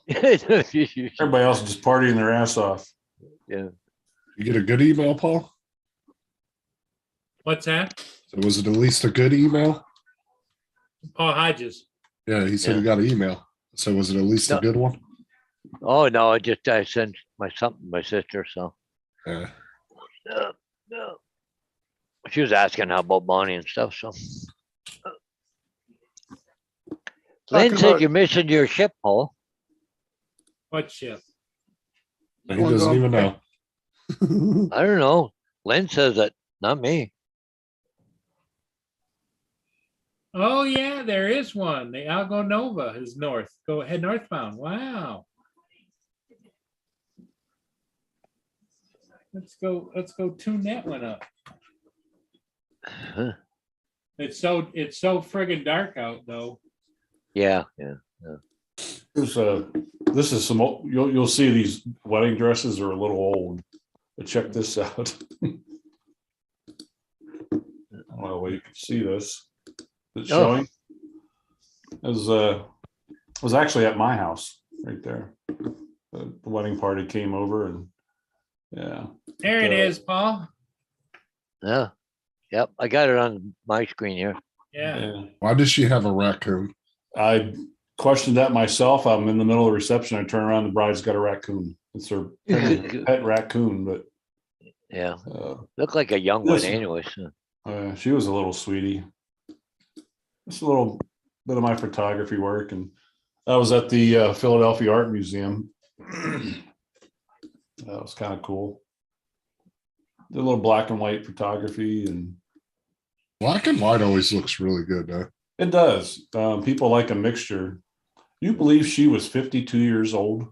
Everybody else is just partying their ass off. Yeah. You get a good email, Paul? What's that? So was it at least a good email? Paul Hodges. Yeah, he said Yeah. he got an email. So was it at least a No. good one? Oh, no, I sent my sister, so. Yeah. No. She was asking how about Bonnie and stuff, so. Lynn Talking said about- you're missing your ship, Paul. What shift? He Wanna doesn't go- even know. I don't know. Lynn says it, not me. Oh, yeah, there is one. The Algo Nova is north. Go ahead northbound. Wow. Let's go tune that one up. Huh. It's so friggin' dark out though. Yeah. This is some, you'll see these wedding dresses are a little old, but check this out. Well, you can see this. It's Oh. showing. It was actually at my house right there. The wedding party came over and yeah. There it is, Paul. Yeah. Yep, I got it on my screen here. Yeah. Yeah. Why does she have a raccoon? I questioned that myself. I'm in the middle of reception. I turn around, the bride's got a raccoon. It's her pet raccoon, but Yeah, looked like a young one Listen. anyway. So. she was a little sweetie. Just a little bit of my photography work. And I was at the Philadelphia Art Museum. That was kind of cool. Did a little black and white photography, and Black and white always looks really good, though. it does. People like a mixture. You believe she was 52 years old?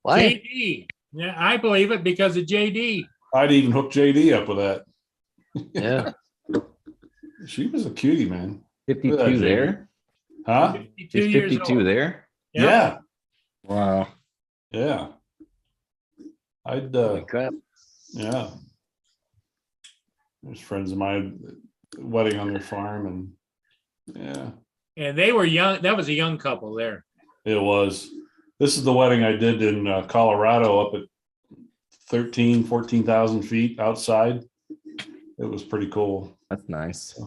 What? JD. Yeah, I believe it because of JD. I'd even hook JD up with that. Yeah. She was a cutie, man. 52 there? Huh? 52 Is years 52 old. there? Yeah. Wow. Yeah. I'd Holy crap. yeah. There's friends of mine wedding on their farm, and yeah, And they were young. That was a young couple there. it was. This is the wedding I did in Colorado up at 14,000 feet outside. It was pretty cool. That's nice.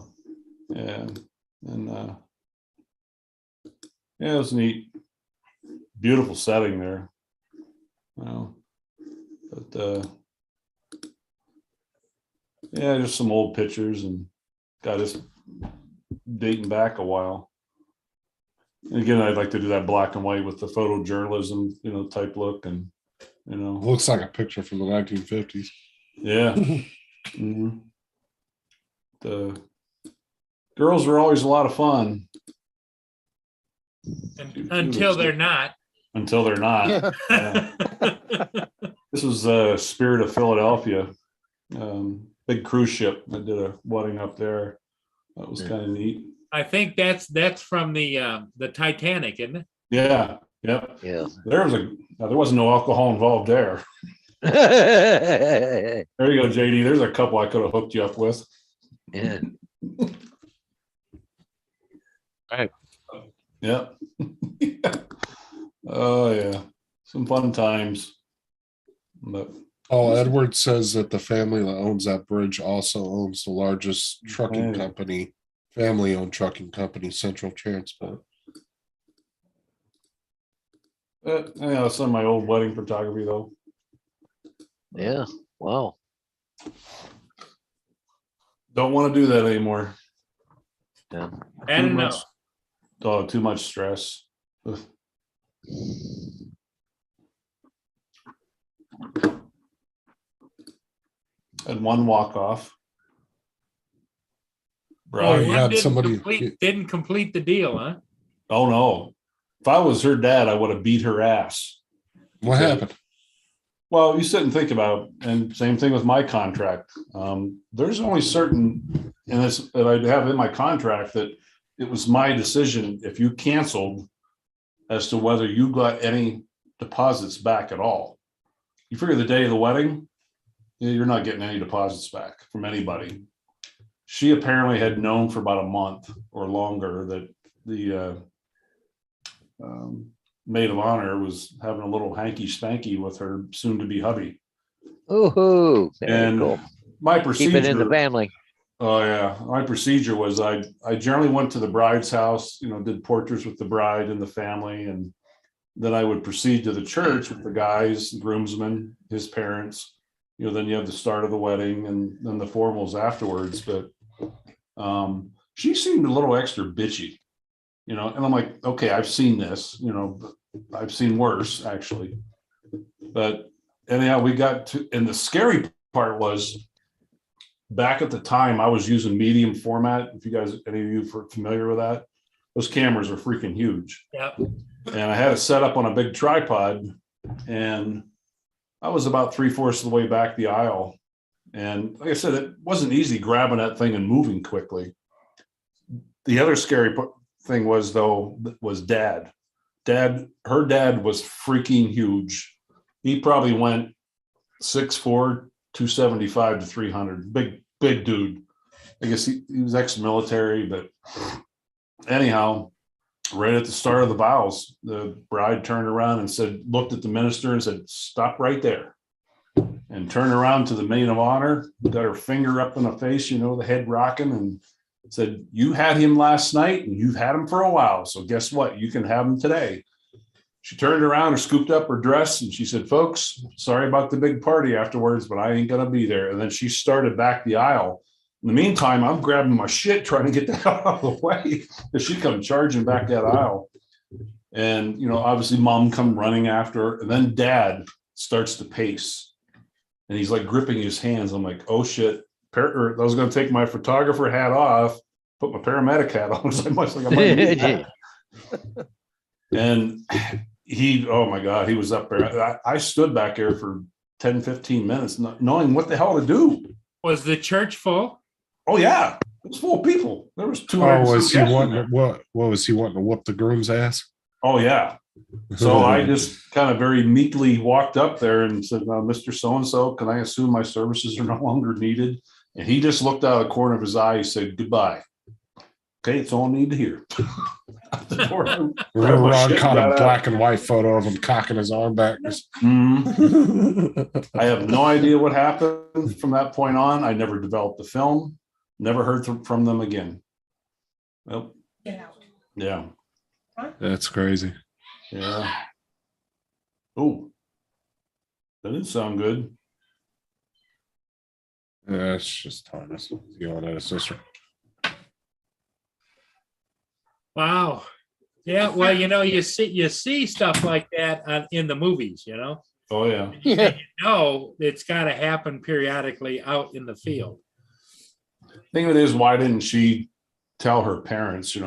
Yeah. And yeah, it was neat. Beautiful setting there. Well, but yeah, just some old pictures and got us dating back a while. And again, I'd like to do that black and white with the photojournalism, type look, and Looks like a picture from the 1950s. yeah. Mhm. The girls are always a lot of fun Until they're not. until they're not. Yeah. Yeah. This was the Spirit of Philadelphia, big cruise ship. I did a wedding up there. That was kind of neat. I think that's from the Titanic, isn't it? Yeah, yep. Yeah. There wasn't no alcohol involved there. Yeah. There you go, JD. There's a couple I could have hooked you up with. Yep. Oh yeah, some fun times. But Paul Edwards says that the family that owns that bridge also owns the largest trucking Hey. company, family-owned trucking company, Central Transport. yeah, some of my old wedding photography though. Yeah. Wow. Don't want to do that anymore. Yeah. I don't know. Oh, too much stress. Ugh. Had one walk off. Oh, you one had didn't somebody- didn't complete the deal, huh? Oh no. If I was her dad, I would have beat her ass. What happened? Well, you sit and think about, and same thing with my contract. There's only certain, and it's, that I have in my contract that it was my decision if you canceled as to whether you got any deposits back at all. You figure the day of the wedding, you're not getting any deposits back from anybody. She apparently had known for about a month or longer that the maid of honor was having a little hanky spanky with her soon to be hubby. Ooh, there you And go. my Keep it in the procedure, family. oh yeah, my procedure was I generally went to the bride's house, did portraits with the bride and the family, and then I would proceed to the church with the guys, the groomsmen, his parents. Then you have the start of the wedding and then the formals afterwards. But she seemed a little extra bitchy, and I'm like, okay, I've seen this, I've seen worse actually. But anyhow, we got to, and the scary part was, back at the time I was using medium format. If you guys, any of you are familiar with that, those cameras are freaking huge. Yeah. And I had it set up on a big tripod, and I was about 3/4 of the way back the aisle. And like I said, it wasn't easy grabbing that thing and moving quickly. The other scary thing was dad. Her dad was freaking huge. He probably went 6'4", 275 to 300. Big dude. I guess he was ex-military, but anyhow, right at the start of the vows, the bride turned around and looked at the minister and said, "Stop right there." And turned around to the maid of honor, got her finger up in the face, the head rocking, and said, "You had him last night and you've had him for a while. So guess what? You can have him today." She turned around and scooped up her dress and she said, "Folks, sorry about the big party afterwards, but I ain't going to be there." And then she started back the aisle. In the meantime, I'm grabbing my shit trying to get that out of the way. And she come charging back that aisle. And, obviously mom come running after her. And then dad starts to pace. And he's like gripping his hands. I'm like, oh shit. I was going to take my photographer hat off, put my paramedic hat on. So I must like, I might need that. And oh my God, he was up there. I stood back there for 10, 15 minutes, not knowing what the hell to do. Was the church full? Oh yeah, it was full of people. There was 200. Oh, was he wanting what was he wanting to whoop the groom's ass? Oh yeah. So I just kind of very meekly walked up there and said, "Mr. So-and-so, can I assume my services are no longer needed?" And he just looked out of the corner of his eye. He said, "Goodbye." Okay, it's all I need to hear. Remember Ron caught a black and white photo of him cocking his arm back. Mhm. I have no idea what happened from that point on. I never developed the film, never heard from them again. Well, Get out. yeah, That's crazy. yeah. Oh, that didn't sound good. That's just Thomas yelling at his sister. Wow. Yeah, well, you see stuff like that in the movies, Oh yeah. Yeah. It's got to happen periodically out in the field. Thing of it is, why didn't she tell her parents?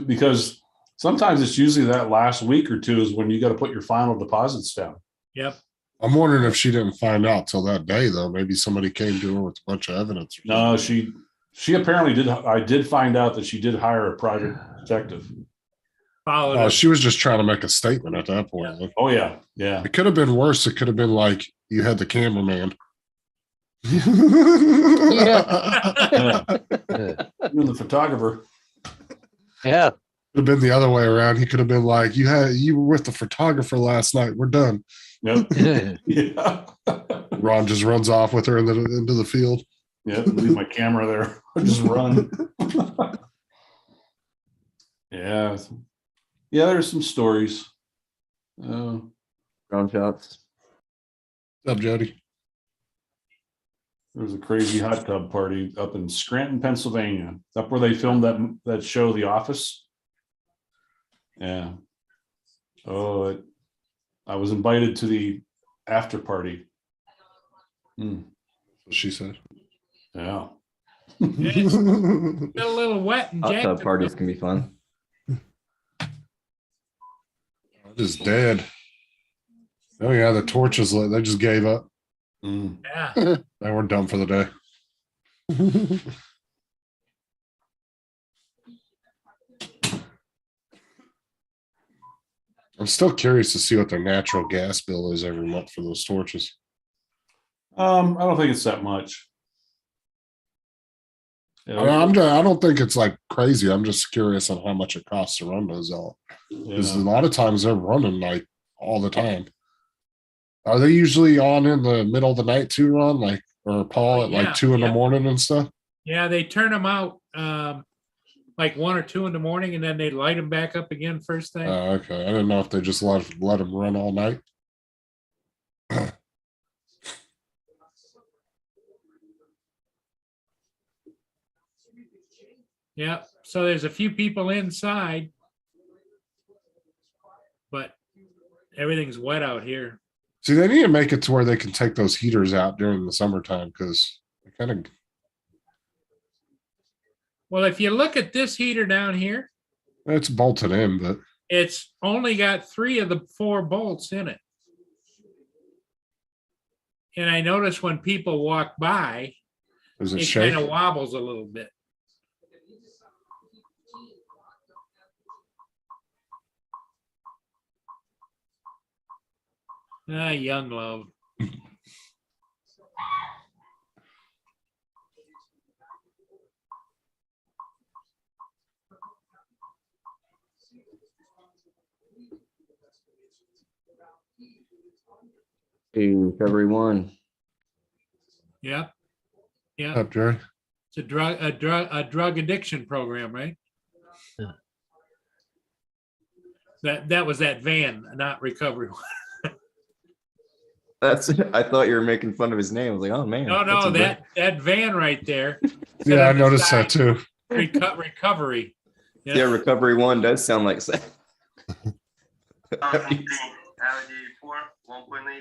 Because sometimes it's usually that last week or two is when you got to put your final deposits down. Yep. I'm wondering if she didn't find out till that day, though. Maybe somebody came to her with a bunch of evidence. No, she apparently did. I did find out that she did hire a private detective. Followed Oh, up. she was just trying to make a statement at that point. Yeah. Oh yeah, yeah. It could have been worse. It could have been like you had the cameraman. Yeah. Even the photographer. Yeah. Could have been the other way around. He could have been like, you were with the photographer last night. We're done. Yep. Yeah. Ron just runs off with her into the field. Yep. Leave my camera there. Just run. Yeah. Yeah. There's some stories. Ground shots. What's up, Jody? There was a crazy hot tub party up in Scranton, Pennsylvania, up where they filmed that show, The Office. Yeah. Oh, I was invited to the after party. Hmm, What she said. yeah. It's got a little wet in Hot tub Jackson. parties can be fun. Just dead. Oh yeah, the torches lit. They just gave up. Hmm. Yeah, They were done for the day. I'm still curious to see what their natural gas bill is every month for those torches. I don't think it's that much. Yeah, I don't think it's like crazy. I'm just curious on how much it costs to run those all. Because a yeah. lot of times they're running like all the time. Are they usually on in the middle of the night to run, like, or Paul at Yeah, like 2 in the yeah. morning and stuff? yeah, they turn them out like 1 or 2 in the morning, and then they light them back up again first thing. Okay. I didn't know if they just let them run all night. Yeah, so there's a few people inside, but everything's wet out here. See, they need to make it to where they can take those heaters out during the summertime because they kind of. Well, if you look at this heater down here, It's bolted in, but it's only got 3 of the 4 bolts in it. And I notice when people walk by, does it it shake? kind of wobbles a little bit. Ah, young love. To February 1. Yep. Yeah. Up, Jerry. It's a drug addiction program, right? Yeah. That was that van, not recovery. That's I thought you were making fun of his name. I was like, oh man. No, that's no, a that van right there. Yeah, I noticed that too. Recovery. Yeah, Recovery 1 does sound like that. Audi 4, 1.8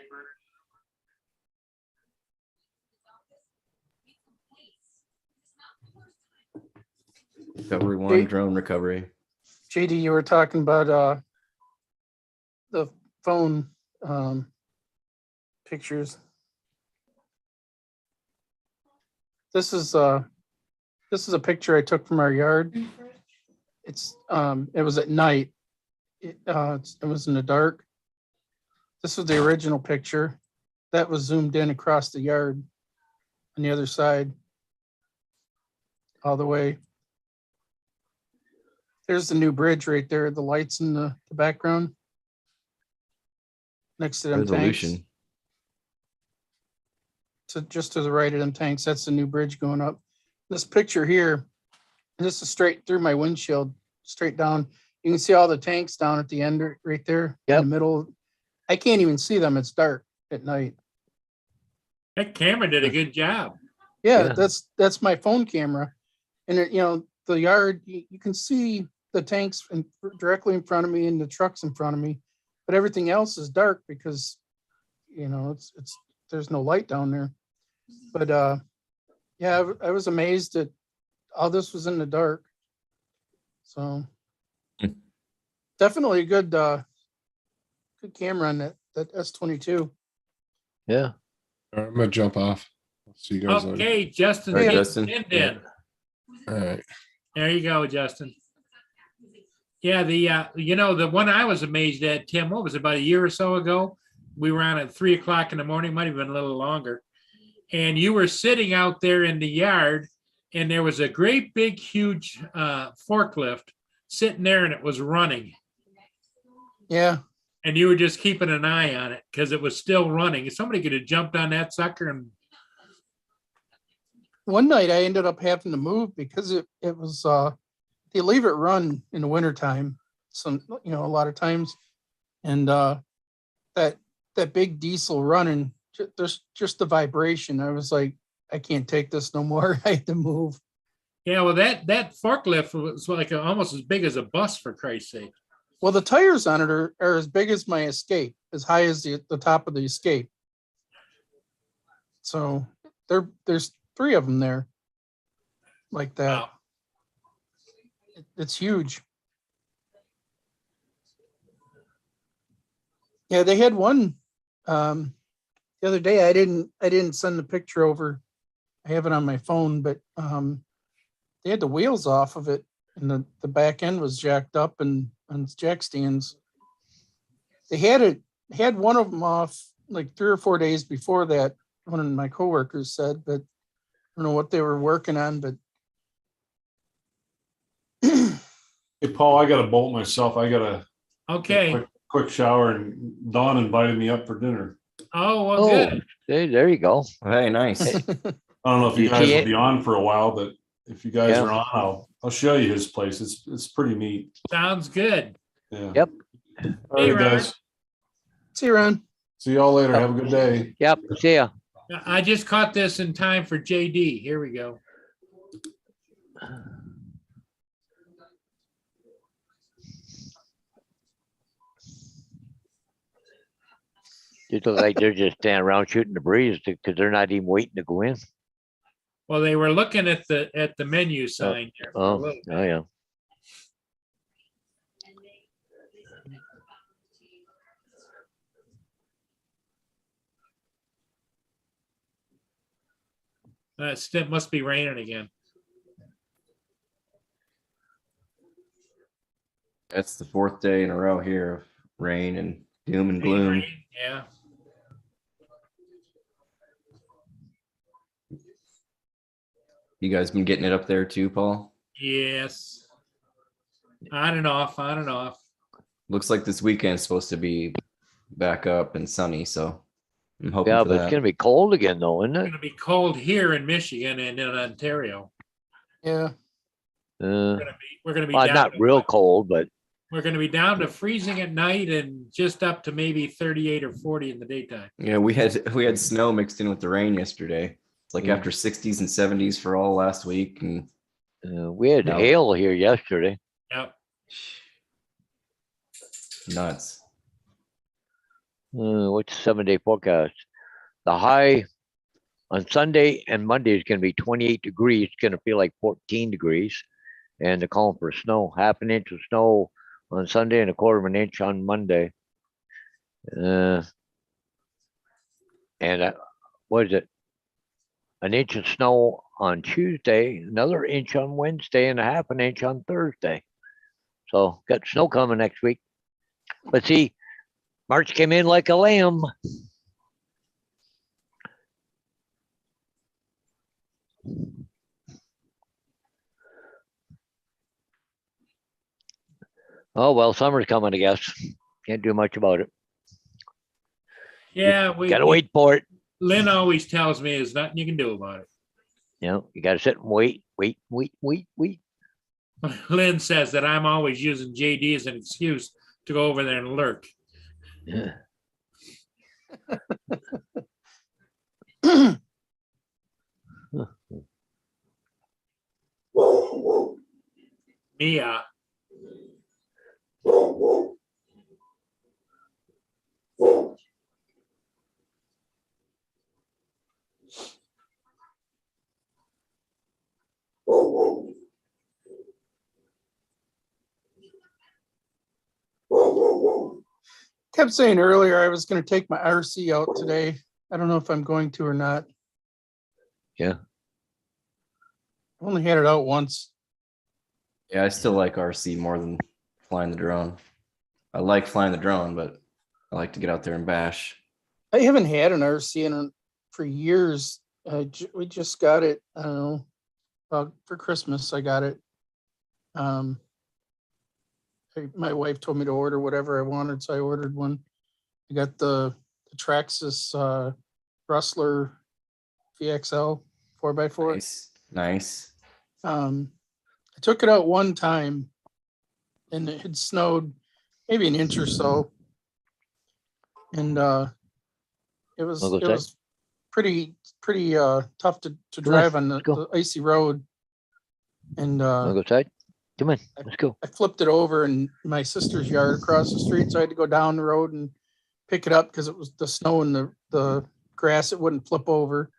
Recovery 1 drone recovery. JD, you were talking about the phone pictures. This is a picture I took from our yard. It was at night. It was in the dark. This was the original picture. That was zoomed in across the yard on the other side. All the way. There's the new bridge right there, the lights in the background. Next to them tanks. Resolution. So just to the right of them tanks, that's the new bridge going up. This picture here, this is straight through my windshield, straight down. You can see all the tanks down at the end right there in Yep. the middle. I can't even see them. It's dark at night. That camera did a good job. Yeah, Yeah. that's my phone camera. And the yard, you can see the tanks directly in front of me and the trucks in front of me, but everything else is dark because, it's there's no light down there. But yeah, I was amazed that all this was in the dark. So definitely a good camera on that S22. Yeah. All right, I'm gonna jump off. I'll see you guys later. Okay, Justin. All right, get Justin. pinned Yeah. in. All right. There you go, Justin. Yeah, the one I was amazed at, Tim, what was it, about a year or so ago? We were on at 3 o'clock in the morning, might have been a little longer. And you were sitting out there in the yard and there was a great big, huge forklift sitting there and it was running. Yeah. And you were just keeping an eye on it because it was still running. Somebody could have jumped on that sucker and One night I ended up having to move because it was they leave it run in the wintertime, a lot of times. And that big diesel running, there's just the vibration. I was like, I can't take this no more. I have to move. Yeah, well, that forklift was like almost as big as a bus, for Christ's sake. Well, the tires on it are as big as my Escape, as high as the top of the Escape. So there's 3 of them there like that. Wow. It's huge. Yeah, they had one the other day. I didn't send the picture over. I have it on my phone, but they had the wheels off of it, and the back end was jacked up and on jack stands. They had one of them off like 3 or 4 days before that. One of my coworkers said, but I don't know what they were working on, but Hey, Paul, I gotta bolt myself. I gotta take a Okay. quick shower, and Dawn invited me up for dinner. Oh, well, Oh, good. there you go. Hey, nice. I don't know if you You guys see will it? be on for a while, but if you guys Yeah. are on, I'll show you his place. It's pretty neat. Sounds good. Yeah. Yep. All Hey, right, Ron. guys. see you around. See y'all later. Have a good day. Yep, see ya. I just caught this in time for JD. Here we go. Just look like they're just standing around shooting the breeze because they're not even waiting to go in. Well, they were looking at the menu sign there. for a Oh, little bit. oh yeah. It must be raining again. That's the 4th day in a row here of rain and doom and gloom. Yeah. You guys been getting it up there too, Paul? Yes. On and off, on and off. Looks like this weekend's supposed to be back up and sunny, so I'm hoping Yeah, for but it's that. gonna be cold again though, isn't It's it? gonna be cold here in Michigan and in Ontario. Yeah. We're gonna be Well, down not to- real cold, but We're gonna be down to freezing at night and just up to maybe 38 or 40 in the daytime. Yeah, we had snow mixed in with the rain yesterday. It's like Mm. after 60s and 70s for all last week, and we had No. hail here yesterday. Yep. nuts. What's the 7-day forecast? The high on Sunday and Monday is gonna be 28 degrees. It's gonna feel like 14 degrees. And they're calling for snow, 1/2 inch of snow on Sunday and 1/4 of an inch on Monday. And what is it? An inch of snow on Tuesday, another inch on Wednesday, and 1/2 inch on Thursday. So got snow coming next week. But see, March came in like a lamb. Oh, well, summer's coming, I guess. Can't do much about it. Yeah, we Gotta wait for it. Lynn always tells me there's nothing you can do about it. You know, you gotta sit and wait. Lynn says that I'm always using JD as an excuse to go over there and lurk. Yeah. Mia. Kept saying earlier I was going to take my RC out today. I don't know if I'm going to or not. Yeah. I only had it out once. Yeah, I still like RC more than flying the drone. I like flying the drone, but I like to get out there and bash. I haven't had an RC for years. We just got it. I don't know. For Christmas, I got it. My wife told me to order whatever I wanted, so I ordered one. I got the Traxxas Rustler VXL 4x4. Nice. I took it out one time, and it had snowed maybe an inch or so, and it was What was that? pretty tough to Come on, drive on let's go. the icy road. And Wanna go outside? Come on, let's go. I flipped it over in my sister's yard across the street, so I had to go down the road and pick it up because it was the snow and the grass, it wouldn't flip over.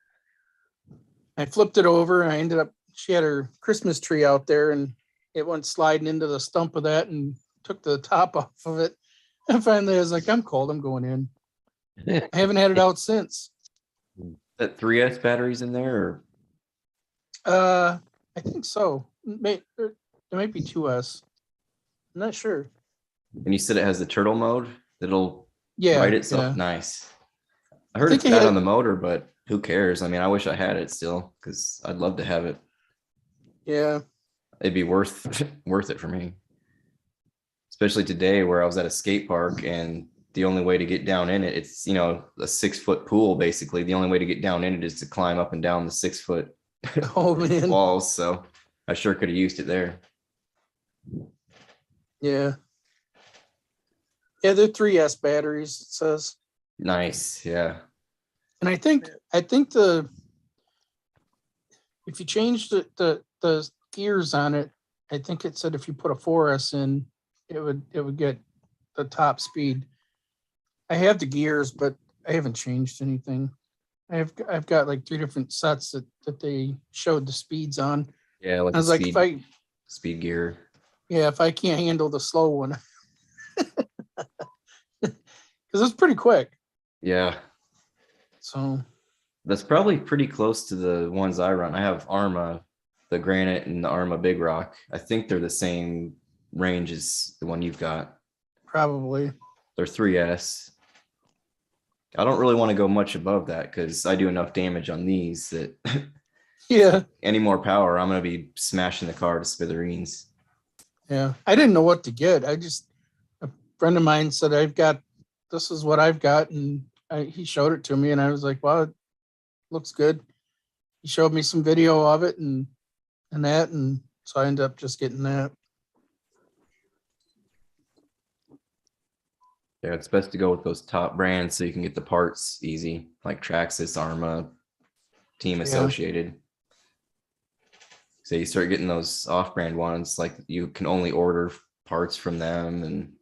I flipped it over and I ended up, she had her Christmas tree out there and it went sliding into the stump of that and took the top off of it. And finally I was like, I'm cold, I'm going in. I haven't had it out since. That 3S batteries in there, or I think so. There might be 2S. I'm not sure. and you said it has the turtle mode that'll Yeah. right itself. yeah. Nice. I heard think it's it bad had- on the motor, but who cares? I mean, I wish I had it still because I'd love to have it. Yeah. It'd be worth worth it for me. Especially today where I was at a skate park and the only way to get down in it, it's a 6-foot pool basically. The only way to get down in it is to climb up and down the 6-foot Oh man. walls. So I sure could have used it there. Yeah. Yeah, they're 3S batteries, it says. Nice. Yeah. And I think if you change the gears on it, I think it said if you put a 4S in, it would get the top speed. I have the gears, but I haven't changed anything. I've got like 3 different sets that they showed the speeds on. Yeah. Like I was the like, speed gear. if I can't handle the slow one, because it's pretty quick. Yeah. So That's probably pretty close to the ones I run. I have Arma, the Granite and the Arma Big Rock. I think they're the same range as the one you've got. probably. They're 3S. I don't really want to go much above that because I do enough damage on these that Yeah. any more power, I'm going to be smashing the car to smithereens. Yeah. I didn't know what to get. A friend of mine said, this is what I've got. And he showed it to me and I was like, wow, it looks good. He showed me some video of it and that. And so I ended up just getting that. Yeah, it's best to go with those top brands so you can get the parts easy, like Traxxas, Arma, Team Associated. So you start getting those off-brand ones, like you can only order parts from them and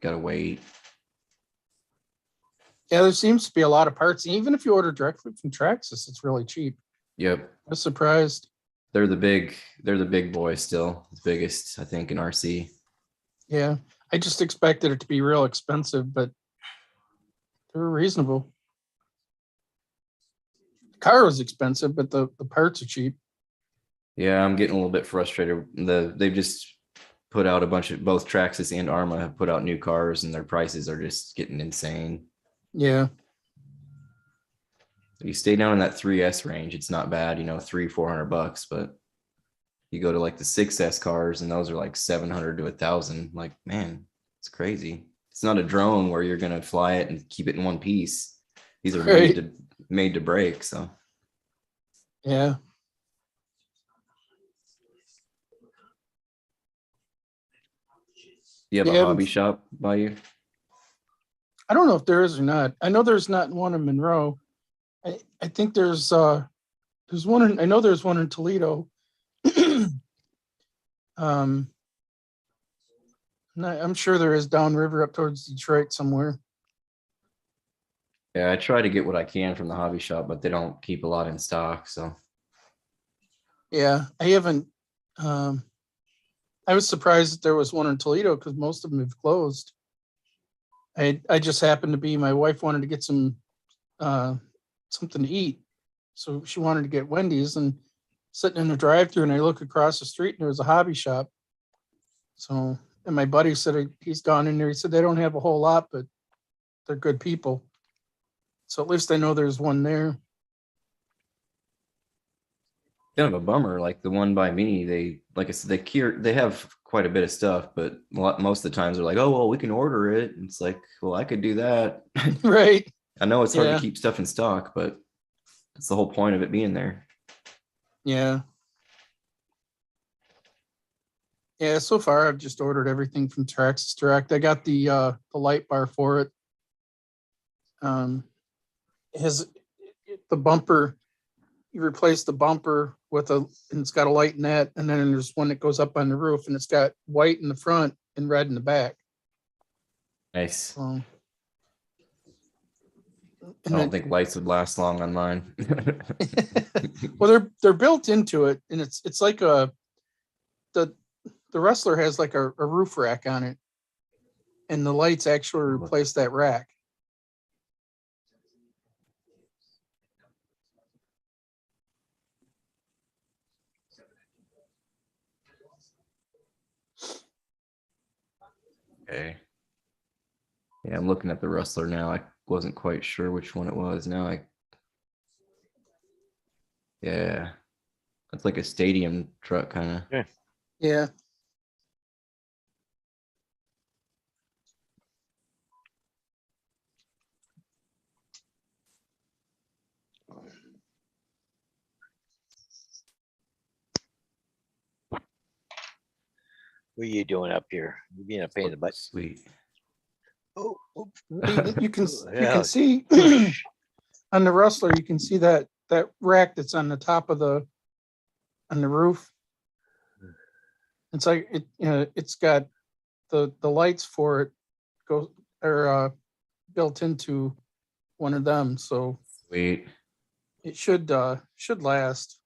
gotta wait. Yeah, there seems to be a lot of parts. Even if you order directly from Traxxas, it's really cheap. Yep, I was surprised. they're the big boys still, the biggest, I think, in RC. Yeah. I just expected it to be real expensive, but they were reasonable. The car was expensive, but the parts are cheap. Yeah, I'm getting a little bit frustrated. They've just put out a bunch of, both Traxxas and Arma have put out new cars and their prices are just getting insane. Yeah. You stay down in that 3S range, it's not bad, $300-400, but you go to like the 6S cars and those are like 700 to 1,000. Like, man, it's crazy. It's not a drone where you're gonna fly it and keep it in one piece. These are Right. made to break. So Yeah. you have Yeah, a I haven't- hobby shop by you? I don't know if there is or not. I know there's not one in Monroe. I think there's one I know there's one in Toledo. I'm sure there is downriver up towards Detroit somewhere. Yeah, I try to get what I can from the hobby shop, but they don't keep a lot in stock. So Yeah, I haven't. I was surprised that there was one in Toledo because most of them have closed. I just happened to be, my wife wanted to get some something to eat, so she wanted to get Wendy's and sitting in the drive-thru, and I look across the street and there was a hobby shop. So, and my buddy said he's gone in there. He said they don't have a whole lot, but they're good people. So at least I know there's one there. kind of a bummer. Like the one by me, they, like I said, they have quite a bit of stuff, but most of the times they're like, oh, well, we can order it. And it's like, well, I could do that. Right. I know it's hard Yeah. to keep stuff in stock, but that's the whole point of it being there. Yeah. Yeah, so far I've just ordered everything from Traxxas Direct. I got the light bar for it. the bumper, you replace the bumper with and it's got a light in that, and then there's one that goes up on the roof and it's got white in the front and red in the back. Nice. And I don't then- think lights would last long on mine. well, they're built into it, and it's like the Wrestler has like a roof rack on it, and the lights actually replace that rack. Okay. Yeah, I'm looking at the Rustler now. I wasn't quite sure which one it was. Yeah, it's like a stadium truck kind of. Yeah. What are you doing up here? You being a pain in the butt. Sweet. Oh, oops. You can Yeah. see on the Rustler, you can see that rack that's on the top of on the roof. It's like it's got the lights for it are built into one of them, so Sweet. it should last.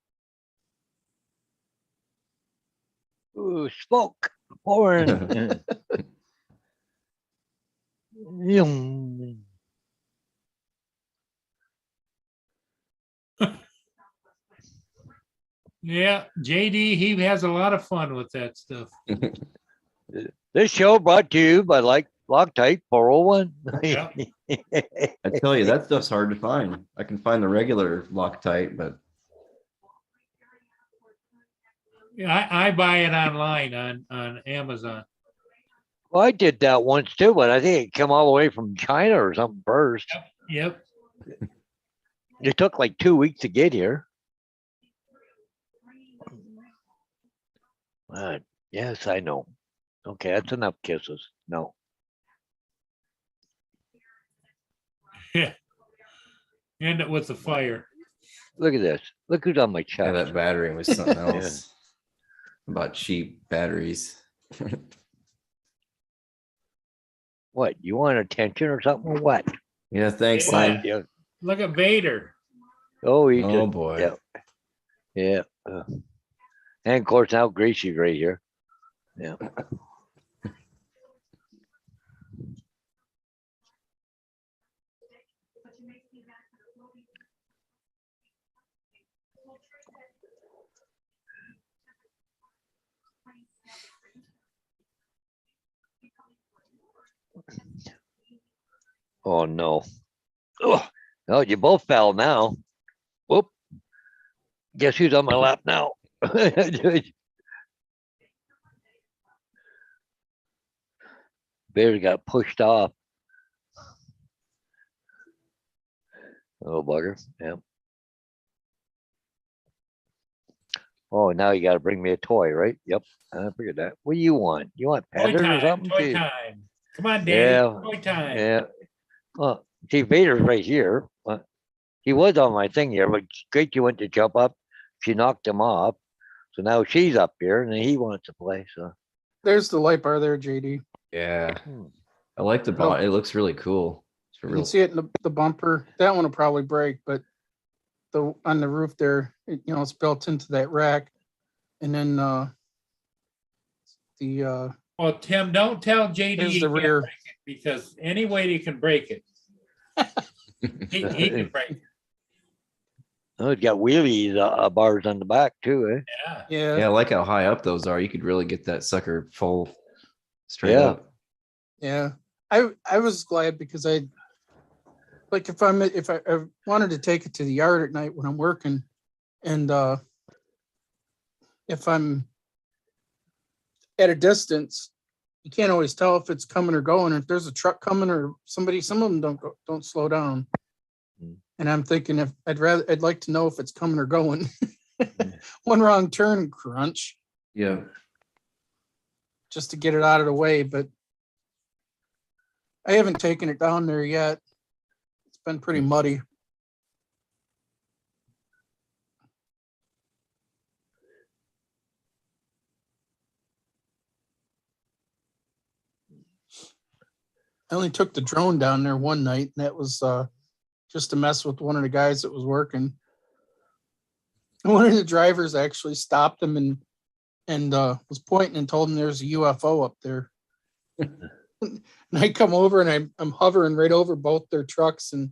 Ooh, smoke pouring. Yum. Yeah, JD, he has a lot of fun with that stuff. This show brought to you by Loctite 401. Yeah. I tell you, that stuff's hard to find. I can find the regular Loctite, but Yeah, I buy it online on Amazon. Well, I did that once too, but I think it came all the way from China or something first. Yep. It took like 2 weeks to get here. Yes, I know. Okay, that's enough kisses. No. End it with the fire. Look at this. Look who's on my yeah, chest. that battery was something else. About cheap batteries. What? You want attention or something or what? Yeah, thanks, Yeah. Lynn. Yeah. Look at Vader. Oh, he Oh just, boy. yeah. Yeah. And of course now Gracie's right here. Yeah. Oh no. Oh, no, you both fell now. Whoop. Guess who's on my lap now? Bear got pushed off. Oh bugger. Yeah. Oh, now you gotta bring me a toy, right? Yep. I figured that. What do you want? You want Toy Pattern or time. something? Toy Gee. time. Come on, Daddy. Yeah. Toy time. Yeah. Well, see, Vader's right here. He was on my thing here, but great you went to jump up. She knocked him off. So now she's up here and he wants to play. So There's the light bar there, JD. Yeah. Hmm. I like the bot. It looks really cool. It's a You real can see it in the bumper. That one will probably break, but on the roof there, it's built into that rack. And then Well, Tim, don't tell JD There's he the can't rear. break it, because any way he can break it, he can break it. oh, it's got wheelies bars on the back too, eh? Yeah. yeah, Yeah, I like how high up those are. You could really get that sucker full straight Yeah. up. yeah. I was glad because if I wanted to take it to the yard at night when I'm working, and if I'm at a distance, you can't always tell if it's coming or going. If there's a truck coming or some of them don't slow down. Mm. And I'm thinking I'd like to know if it's coming or going. One wrong turn and crunch, Yeah. just to get it out of the way. But I haven't taken it down there yet. It's been pretty muddy. I only took the drone down there one night, and that was just to mess with one of the guys that was working. And one of the drivers actually stopped him and was pointing and told him there's a UFO up there. And I come over and I'm hovering right over both their trucks, and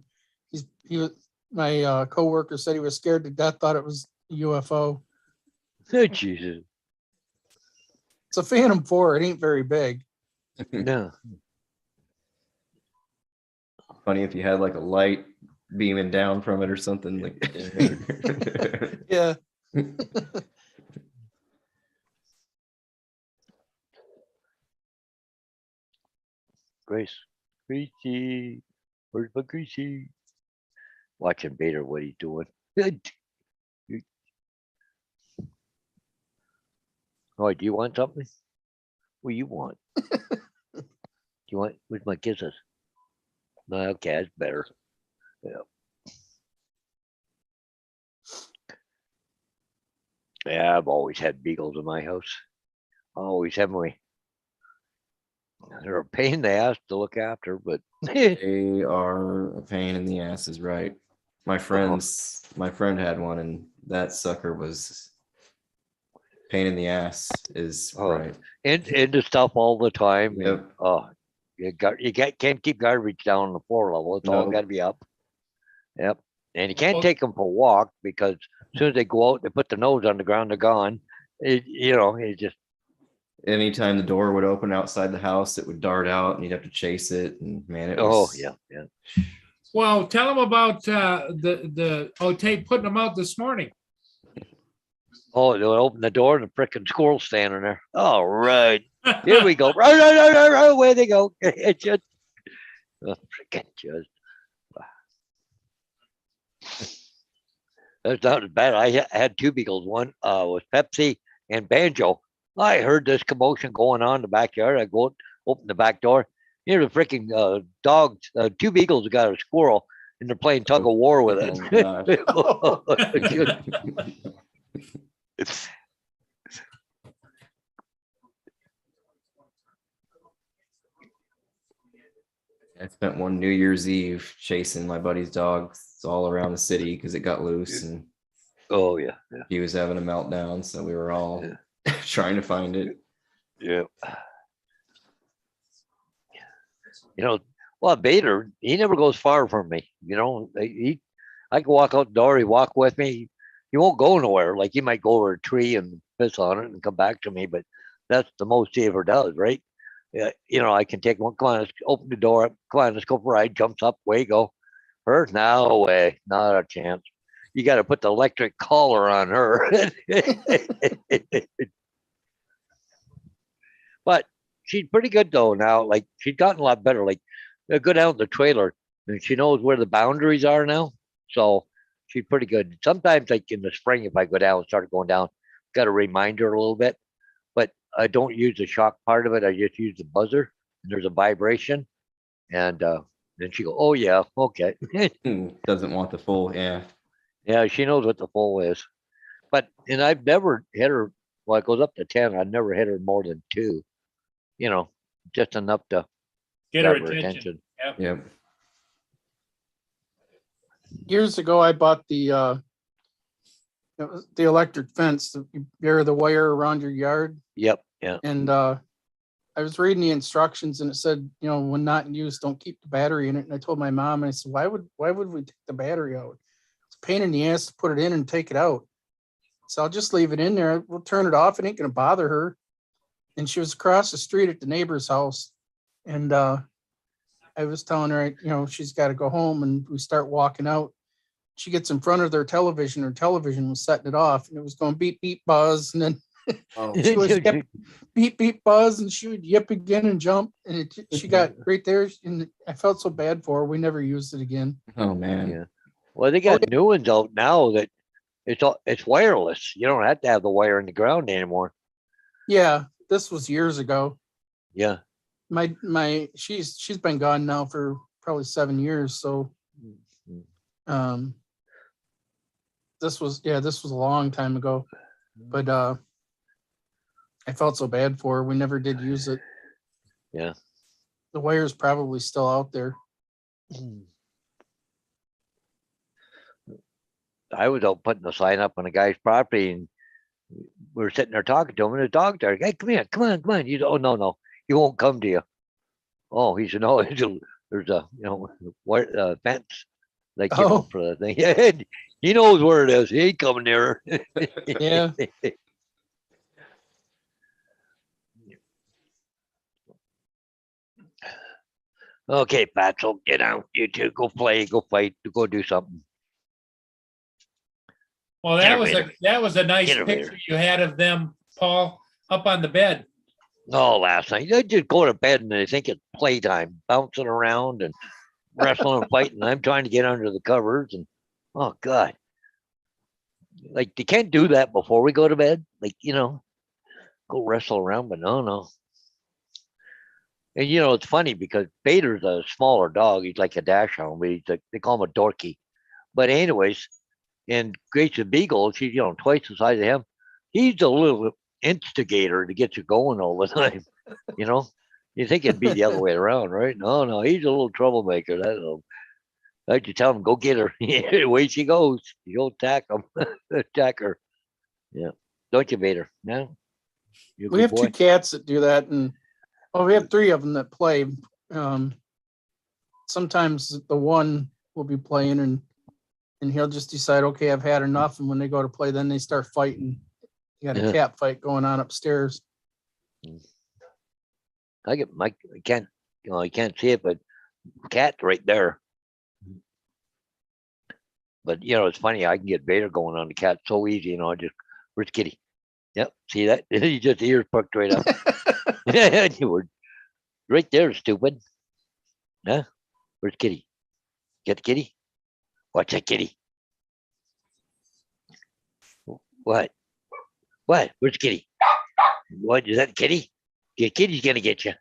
my coworker said he was scared to death, thought it was a UFO. Oh, Jesus. It's a Phantom 4. It ain't very big. No. Funny if you had like a light beaming down from it or something like. Yeah. Grace. Greasy. Where's my Greasy? Watching Bader, what he's doing. Oh, do you want something? What do you want? Do you want, where's my kisses? No, okay, that's better. Yeah, I've always had beagles in my house. Always have we. They're a pain in the ass to look after, but They are a pain in the ass, is right. My friend had one, and that sucker was pain in the ass, is Oh, right. into stuff all the time. Yep. And, oh, can't keep garbage down on the floor level. It's all Nope. got to be up. Yep. And you can't Well- take them for a walk because as soon as they go out, they put the nose on the ground, they're gone. It just, Anytime the door would open outside the house, it would dart out, and you'd have to chase it. And man, it oh, was. yeah. Well, tell them about Otay putting them out this morning. Oh, they'll open the door and the frickin' squirrel's standing there. All right. Here we go. Right, away they go. It just, frickin' just. That's not as bad. I had two beagles. One was Pepsi and Banjo. I heard this commotion going on in the backyard. I go open the back door. Here's the freaking dogs. Two beagles got a squirrel, and they're playing tug of war with Oh, it. I spent one New Year's Eve chasing my buddy's dog all around the city because it got loose and Oh yeah, he was having a meltdown. So we were all trying to find it. yeah. Well, Bader, he never goes far from me. I can walk out the door. He walk with me. He won't go nowhere. Like he might go over a tree and piss on it and come back to me, but that's the most he ever does, right? Yeah, I can take one. Come on, let's open the door. Come on, let's go for a ride. Jumps up, away you go. Her, no way, not a chance. You got to put the electric collar on her. But she's pretty good though now. Like she's gotten a lot better. Like they go down the trailer and she knows where the boundaries are now. So she's pretty good. Sometimes like in the spring, if I go down and start going down, got to remind her a little bit. But I don't use the shock part of it. I just use the buzzer. And there's a vibration. And then she go, oh yeah, okay. Doesn't want the full, yeah. Yeah, she knows what the full is. And I've never hit her, well, it goes up to 10. I've never hit her more than 2. Just enough to Get her grab attention. Yep. Years ago, I bought the electric fence. You bury the wire around your yard, Yep, yeah. and I was reading the instructions, and it said, when not in use, don't keep the battery in it. And I told my mom, and I said, why would we take the battery out? It's a pain in the ass to put it in and take it out. So I'll just leave it in there. We'll turn it off. It ain't gonna bother her. And she was across the street at the neighbor's house, and I was telling her, she's got to go home, and we start walking out. She gets in front of their television. Her television was setting it off, and it was going beep, beep, buzz. And then she was yip, beep, beep, buzz, and she would yip again and jump. And she got right there, and I felt so bad for her. We never used it again. Oh man. Yeah. Well, they got new ones out now that it's wireless. You don't have to have the wire in the ground anymore. Yeah, this was years ago. Yeah. She's been gone now for probably 7 years. So, this was a long time ago, but I felt so bad for her. We never did use it. Yeah. The wire's probably still out there. I was out putting the sign up on a guy's property and we were sitting there talking to him and the dog there, hey, come here, come on. You oh no, he won't come to you. Oh, he said, no, there's a, wire fence, like, Oh. for the thing. Yeah, he knows where it is. He ain't coming near. Yeah. Okay, Pat, so get out. You two go play, go fight, go do something. Well, Get her, that was a nice Get her, picture you had of them, Paul, up on the bed. No, last night they just go to bed and they think it's playtime, bouncing around and wrestling and fighting. I'm trying to get under the covers and oh God. Like you can't do that before we go to bed. Like, go wrestle around, but no. And it's funny because Bader's a smaller dog. He's like a dachshund, but they call him a dorky. But anyways, and Grayson Beagle, she's twice the size of him. He's a little instigator to get you going all the time. You think it'd be the other way around, right? No, he's a little troublemaker. Like you tell him, go get her. Away she goes. You'll attack him, attack her. Yeah, don't you, Bader? No. You a We good have boy? 2 cats that do that, and we have 3 of them that play. Sometimes the one will be playing, and he'll just decide, okay, I've had enough. And when they go to play, then they start fighting. You got a Yeah. cat fight going on upstairs. I can't, I can't see it, but cat's right there. But it's funny. I can get Vader going on the cat so easy. Where's Kitty? Yep, see that? He just ears perked right up. You were right there, stupid. Huh? Where's Kitty? Get the kitty? Watch that kitty. What? Where's Kitty? What is that, Kitty? Yeah, Kitty's gonna get you.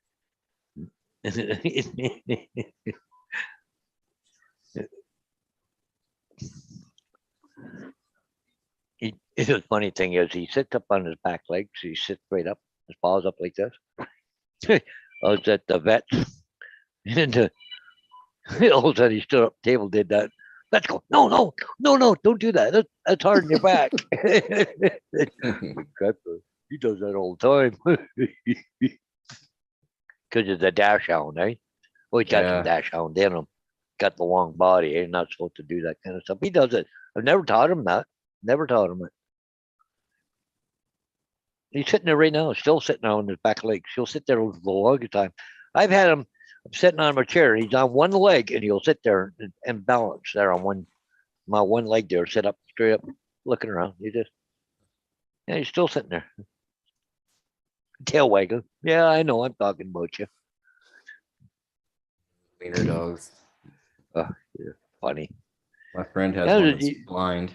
The funny thing is, he sits up on his back legs. He sits straight up, his paws up like this. I was at the vet, and all of a sudden he stood up, table, did that. Let's go. No, don't do that. That's hard on your back. He does that all the time. Because it's a dachshund, eh? Well, he's got Yeah. some dachshund in him. Got the long body. He's not supposed to do that kind of stuff. He does it. I've never taught him that. Never taught him it. He's sitting there right now, still sitting on his back legs. He'll sit there the longest time. I've had him sitting on my chair. He's on one leg and he'll sit there and balance there on my one leg there, sit up straight up, looking around. He's still sitting there. Tail wagging. Yeah, I know. I'm talking about you. Wiener dogs. Funny. My friend has How one did that's you- blind.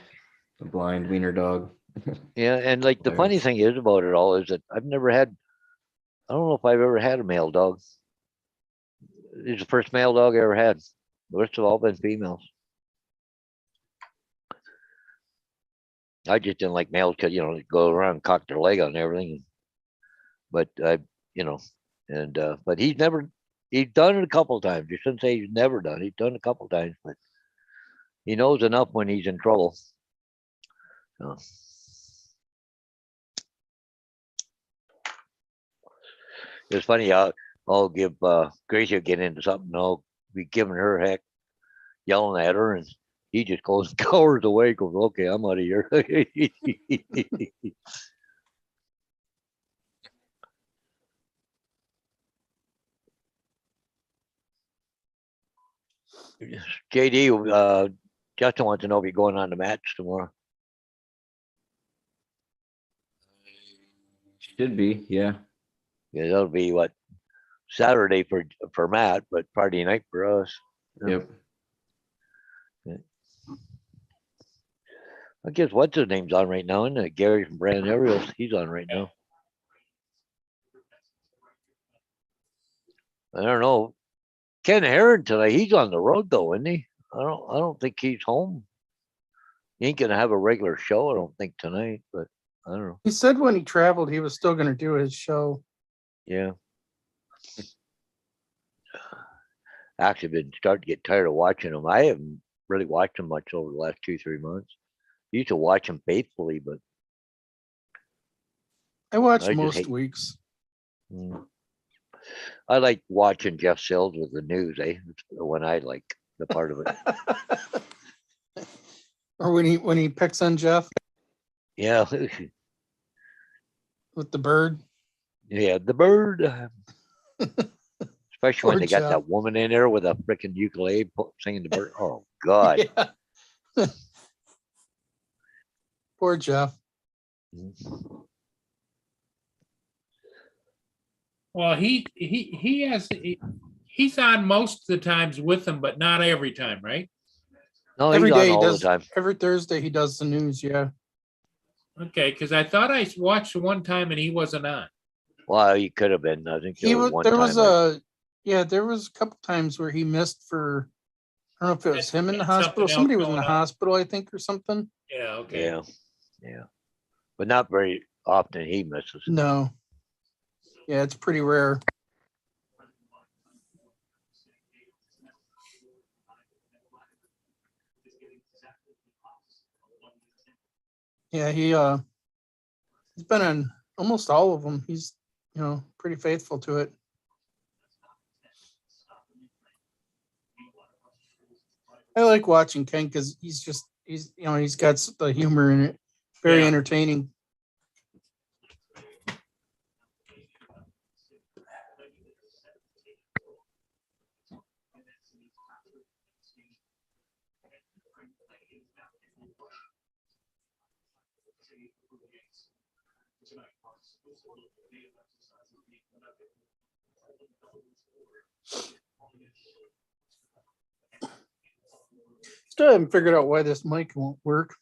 A blind wiener dog. Yeah, and like the Right. funny thing is about it all is that I don't know if I've ever had a male dog. It's the first male dog I ever had. The rest have all been females. I just didn't like males because they go around and cock their leg on everything. But but he's done it a couple times. You shouldn't say he's never done. He's done it a couple times, but he knows enough when he's in trouble. So. It's funny. I'll give Gracie get into something. I'll be giving her heck, yelling at her, and he just goes and cowers away. Goes, okay, I'm out of here. JD, Justin wants to know if you're going on the match tomorrow. Should be, yeah. Yeah, that'll be what Saturday for Matt, but Friday night for us. Yeah. Yep. I guess what's his name's on right now, isn't it? Gary from Brandon Ariels, he's on right now. I don't know. Ken Herron today, he's on the road though, isn't he? I don't think he's home. He ain't gonna have a regular show, I don't think tonight, but I don't know. He said when he traveled, he was still going to do his show. Yeah. actually been starting to get tired of watching them. I haven't really watched them much over the last 2, 3 months. Used to watch them faithfully, but I watch I just most hate. weeks. I like watching Jeff Sills with the news. That's when I like the part of it. Or when he picks on Jeff Yeah, with the bird. yeah, the bird. Especially when Poor they got Jeff. that woman in there with a freaking ukulele singing the bird. Oh God. Yeah. Poor Jeff. Well, he's on most of the times with them, but not every time, right? No, Every he's on day he all does. the time. Every Thursday he does the news. Yeah. Okay, because I thought I watched one time and he wasn't on. Well, he could have been. I think He there was was. one There time. was a. Yeah, there was a couple times where he missed for. I don't know if it was him in the Had something hospital. else Somebody was in the going on. hospital, I think, or something. Yeah, okay. Yeah, but not very often. He misses. No. Yeah, it's pretty rare. Yeah, he's been on almost all of them. He's, pretty faithful to it. I like watching Ken because he's got the humor in it. Very Yeah. entertaining. Still haven't figured out why this mic won't work.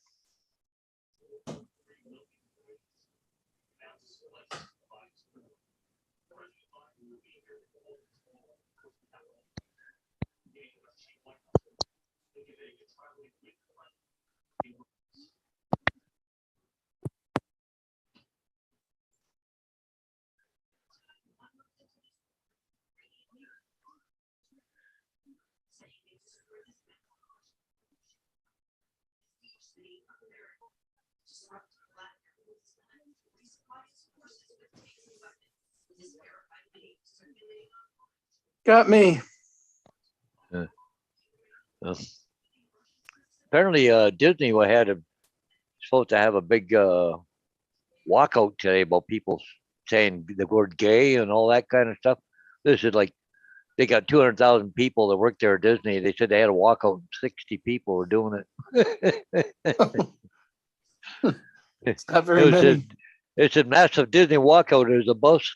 Got me. Apparently, Disney supposed to have a big walkout today about people saying the word gay and all that kind of stuff. This is like they got 200,000 people that work there at Disney. They said they had a walkout. 60 people were doing it. It's not very many. It's a massive Disney walkout. There's a bus.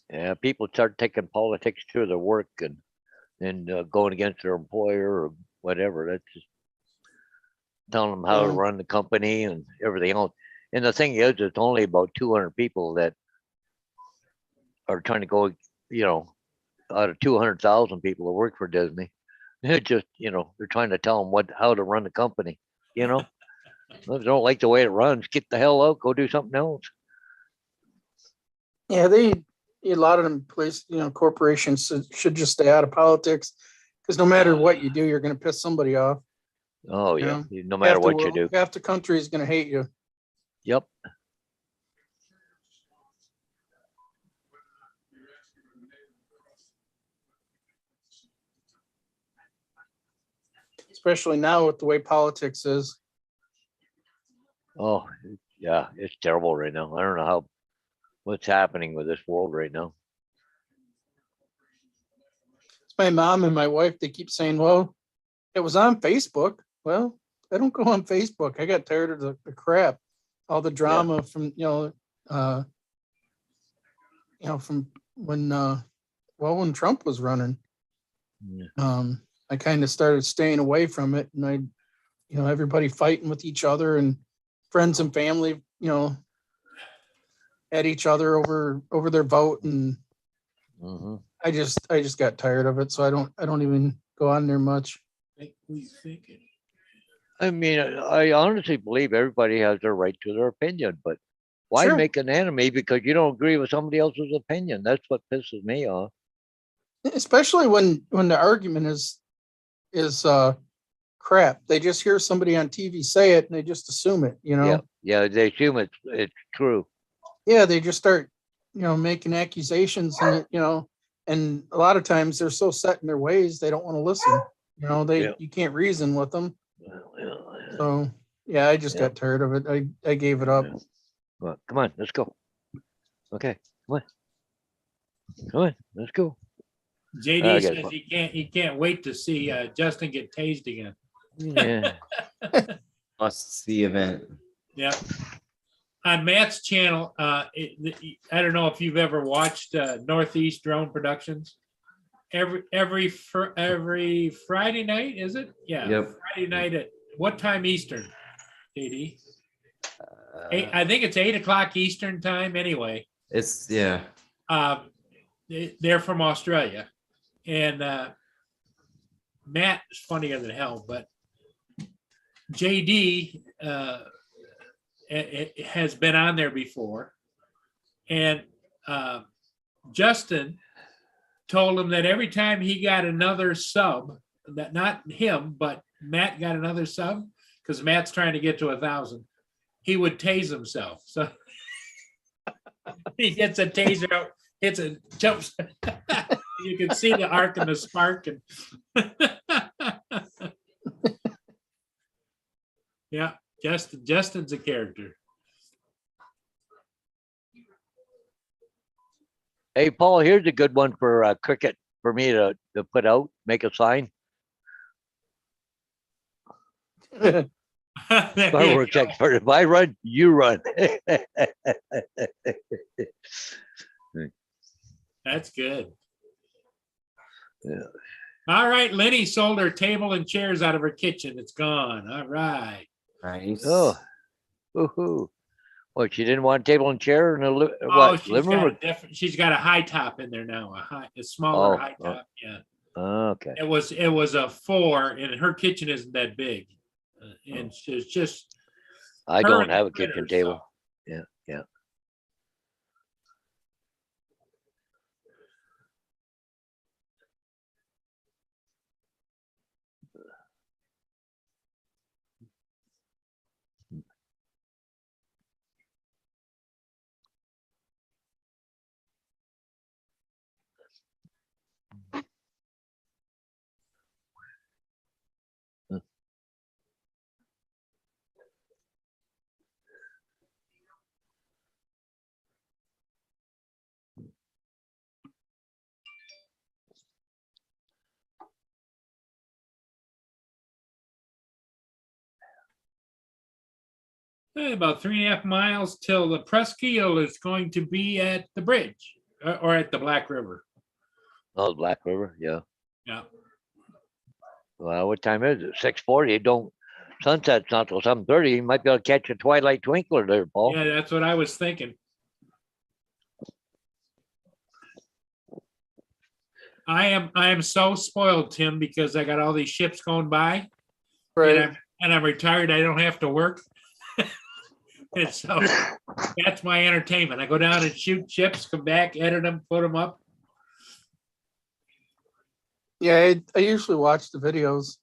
Yeah, people start taking politics to their work and going against their employer or whatever. That's just telling them how to Yeah. run the company and everything else. And the thing is, it's only about 200 people that are trying to go, out of 200,000 people that work for Disney. It just, they're trying to tell them how to run the company. If they don't like the way it runs, get the hell out, go do something else. Yeah, a lot of them corporations should just stay out of politics because no matter what you do, you're going to piss somebody off. Oh You yeah, know, no matter what you do. Half the country is going to hate you. Yep. Especially now with the way politics is. Oh yeah, it's terrible right now. I don't know what's happening with this world right now. It's my mom and my wife. They keep saying, "Well, it was on Facebook." Well, I don't go on Facebook. I got tired of the crap, all the drama from from when Trump was running. Yeah. I kind of started staying away from it, and everybody fighting with each other and friends and family, at each other over their vote, and Mhm. I just got tired of it, so I don't even go on there much. Think we thinking. I mean, I honestly believe everybody has their right to their opinion, but why Sure. make an enemy because you don't agree with somebody else's opinion? That's what pisses me off. Especially when the argument is crap. They just hear somebody on TV say it and they just assume it, you know? Yeah, yeah, they assume it's true. Yeah, they just start, making accusations and and a lot of times they're so set in their ways they don't want to listen. Yeah. You can't reason with them. Yeah. So yeah, I just Yeah. got tired of it. I gave it up. Well, come on, let's go. Okay, come on, let's go. JD I says got he can't wait to see Justin get tased again. Yeah, Must see event. Yeah. On Matt's channel, I don't know if you've ever watched Northeast Drone Productions. Every Friday night, is it? Yeah. Yep. Friday night at what time Eastern, JD? Uh, I think it's 8 o'clock Eastern time anyway. it's yeah. They're from Australia. And Matt is funnier than hell, but JD has been on there before. And Justin told him that every time he got another sub, that not him, but Matt got another sub, because Matt's trying to get to 1,000, he would tase himself. So he gets a taser out, hits a jumps. You can see the arc and the spark. And yeah, Justin's a character. hey, Paul, here's a good one for cricket for me to put out, make a sign. Fireworks expert. If I run, you run. That's good. Yeah. All right, Lenny sold her table and chairs out of her kitchen. It's gone. All right. Nice. Oh, woohoo. What, she didn't want a table and chair in the Oh, living room? she's got a high top in there now, a smaller Oh, high oh. top. Yeah. Okay. It was a 4, and her kitchen isn't that big. And she's just. I her don't and have a the critters, kitchen table. so. Yeah, yeah. About 3.5 miles till the Presqu'île is going to be at the bridge or at the Black River. Oh, Black River, yeah. Yeah. Well, what time is it? 6:40. Don't sunset's not till 7:30. You might be able to catch a twilight twinkler there, Paul. Yeah, that's what I was thinking. I am so spoiled, Tim, because I got all these ships going by. Right. And I'm retired. I don't have to work. And so that's my entertainment. I go down and shoot ships, come back, edit them, put them up. Yeah, I usually watch the videos.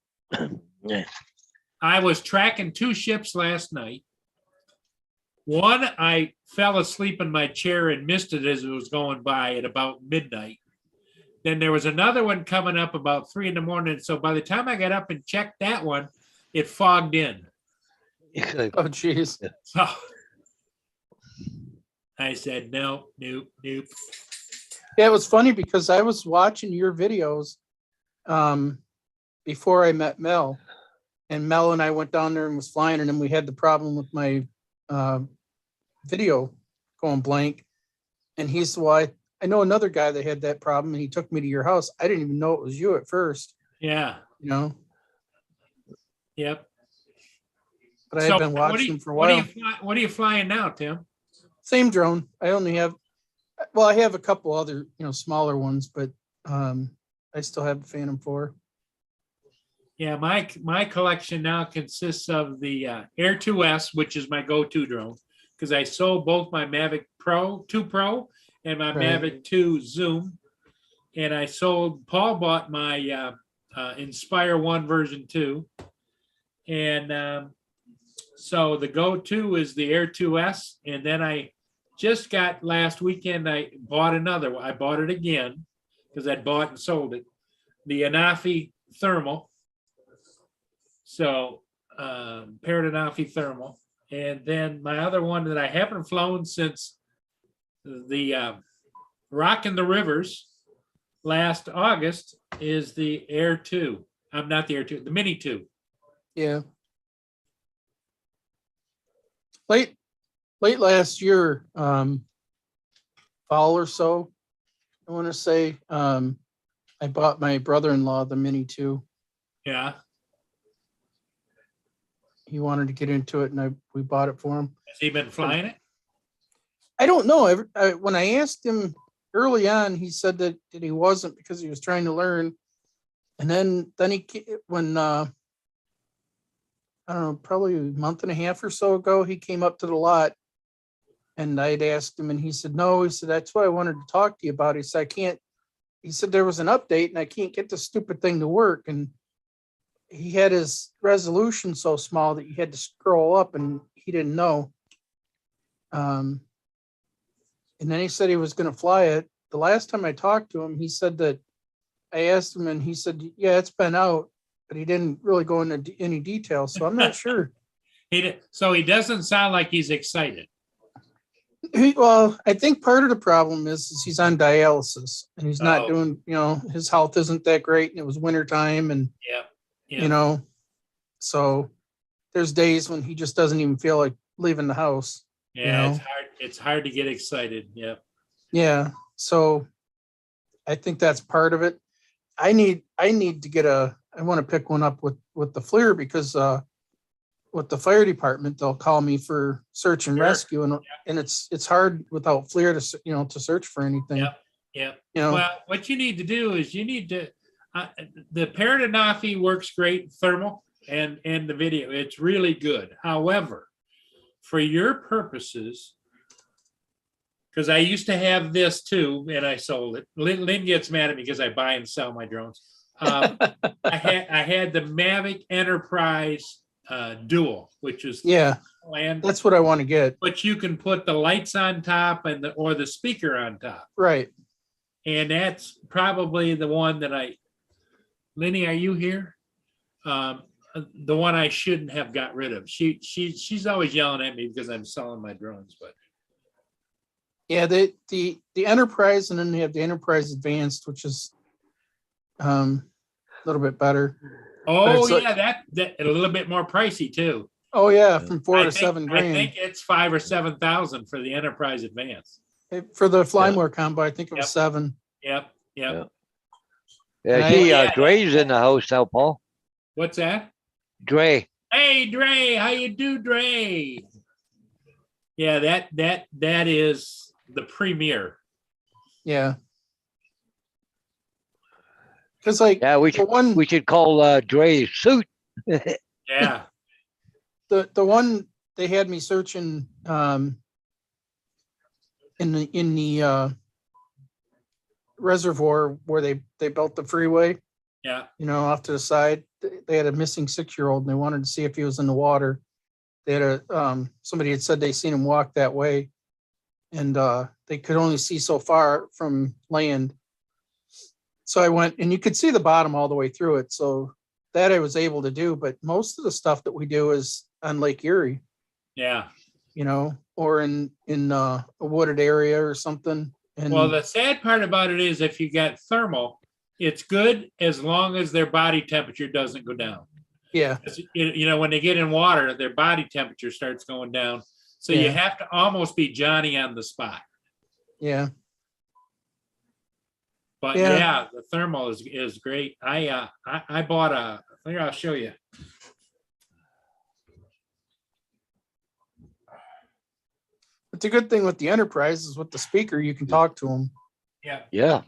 I was tracking 2 ships last night. One, I fell asleep in my chair and missed it as it was going by at about midnight. Then there was another one coming up about 3 a.m. So by the time I got up and checked that one, it fogged in. Oh, geez. So I said, nope. Yeah, it was funny because I was watching your videos before I met Mel, and Mel and I went down there and was flying, and then we had the problem with my video going blank. And he said, well, I know another guy that had that problem, and he took me to your house. I didn't even know it was you at first, Yeah. But Yep. I had been watching him for a while. What are you flying now, Tim? Same drone. I only have, well, I have a couple other, smaller ones, but I still have the Phantom 4. Yeah, my collection now consists of the Air 2S, which is my go-to drone, because I sold both my Mavic Pro 2 Pro and my Right. Mavic 2 Zoom. And Paul bought my Inspire 1 version 2. And so the go-to is the Air 2S. And then I just got last weekend, I bought another one. I bought it again because I'd bought and sold it. The Anafi Thermal. So Parrot Anafi Thermal. And then my other one that I haven't flown since the Rock in the Rivers last August is the Air 2. I'm not the Air 2, the Mini 2. Yeah. Late last year, fall or so, I want to say, I bought my brother-in-law the Mini 2. Yeah. He wanted to get into it, and we bought it for him. Has he been flying it? I don't know. When I asked him early on, he said that he wasn't because he was trying to learn. And then when I don't know, probably a month and a half or so ago, he came up to the lot, and I'd asked him, and he said, no, he said, that's what I wanted to talk to you about. He said, I can't, he said, there was an update and I can't get the stupid thing to work. And he had his resolution so small that you had to scroll up, and he didn't know. And then he said he was going to fly it. The last time I talked to him, he said that I asked him, and he said, yeah, it's been out, but he didn't really go into any detail. So I'm not sure. So he doesn't sound like he's excited. Well, I think part of the problem is he's on dialysis, and he's not Oh. doing, his health isn't that great, and it was wintertime, and, Yeah. So there's days when he just doesn't even feel like leaving the house. Yeah, know? it's hard. It's hard to get excited. Yeah. Yeah. So I think that's part of it. I need to get I want to pick one up with the FLIR, because with the fire department, they'll call me for search and Sure. rescue, and it's hard without FLIR to search for anything. Yep. Yeah. You know, Well, what you need to do is you need to, the Parrot Anafi works great thermal and the video. It's really good. However, for your purposes, because I used to have this too, and I sold it. Lynn gets mad at me because I buy and sell my drones. I had the Mavic Enterprise Dual, which is yeah, land, that's what I want to get. but you can put the lights on top or the speaker on top. Right. And that's probably the one that Lenny, are you here? The one I shouldn't have got rid of. She's always yelling at me because I'm selling my drones, but Yeah, the Enterprise, and then they have the Enterprise Advanced, which is a little bit better. oh it's like- yeah, that a little bit more pricey too. Oh yeah, from $4 I to think- $7 I grand. think it's 5,000 or 7,000 for the Enterprise Advanced. For the Flymore combo, I think it was Yep. 7. Yep. Yeah, Right. gee, Yeah. Dre's in the house now, Paul. What's that? Dre. Hey Dre, how you do, Dre? Yeah, that is the premier. Yeah. Because like Yeah, we the one should call Dre's suit. Yeah. the one they had me searching in the reservoir where they built the freeway, Yeah. off to the side. They had a missing 6-year-old, and they wanted to see if he was in the water. They had somebody had said they seen him walk that way, and they could only see so far from land. So I went, and you could see the bottom all the way through it. So that I was able to do, but most of the stuff that we do is on Lake Erie, Yeah. or in a wooded area or something. And Well, the sad part about it is if you got thermal, it's good as long as their body temperature doesn't go down. yeah, 'Cause, when they get in water, their body temperature starts going down. So you Yeah. have to almost be Johnny on the spot. yeah, But Yeah. yeah, the thermal is great. I bought here, I'll show you. But the good thing with the Enterprise is with the speaker, you can talk to them. Yeah. Yeah.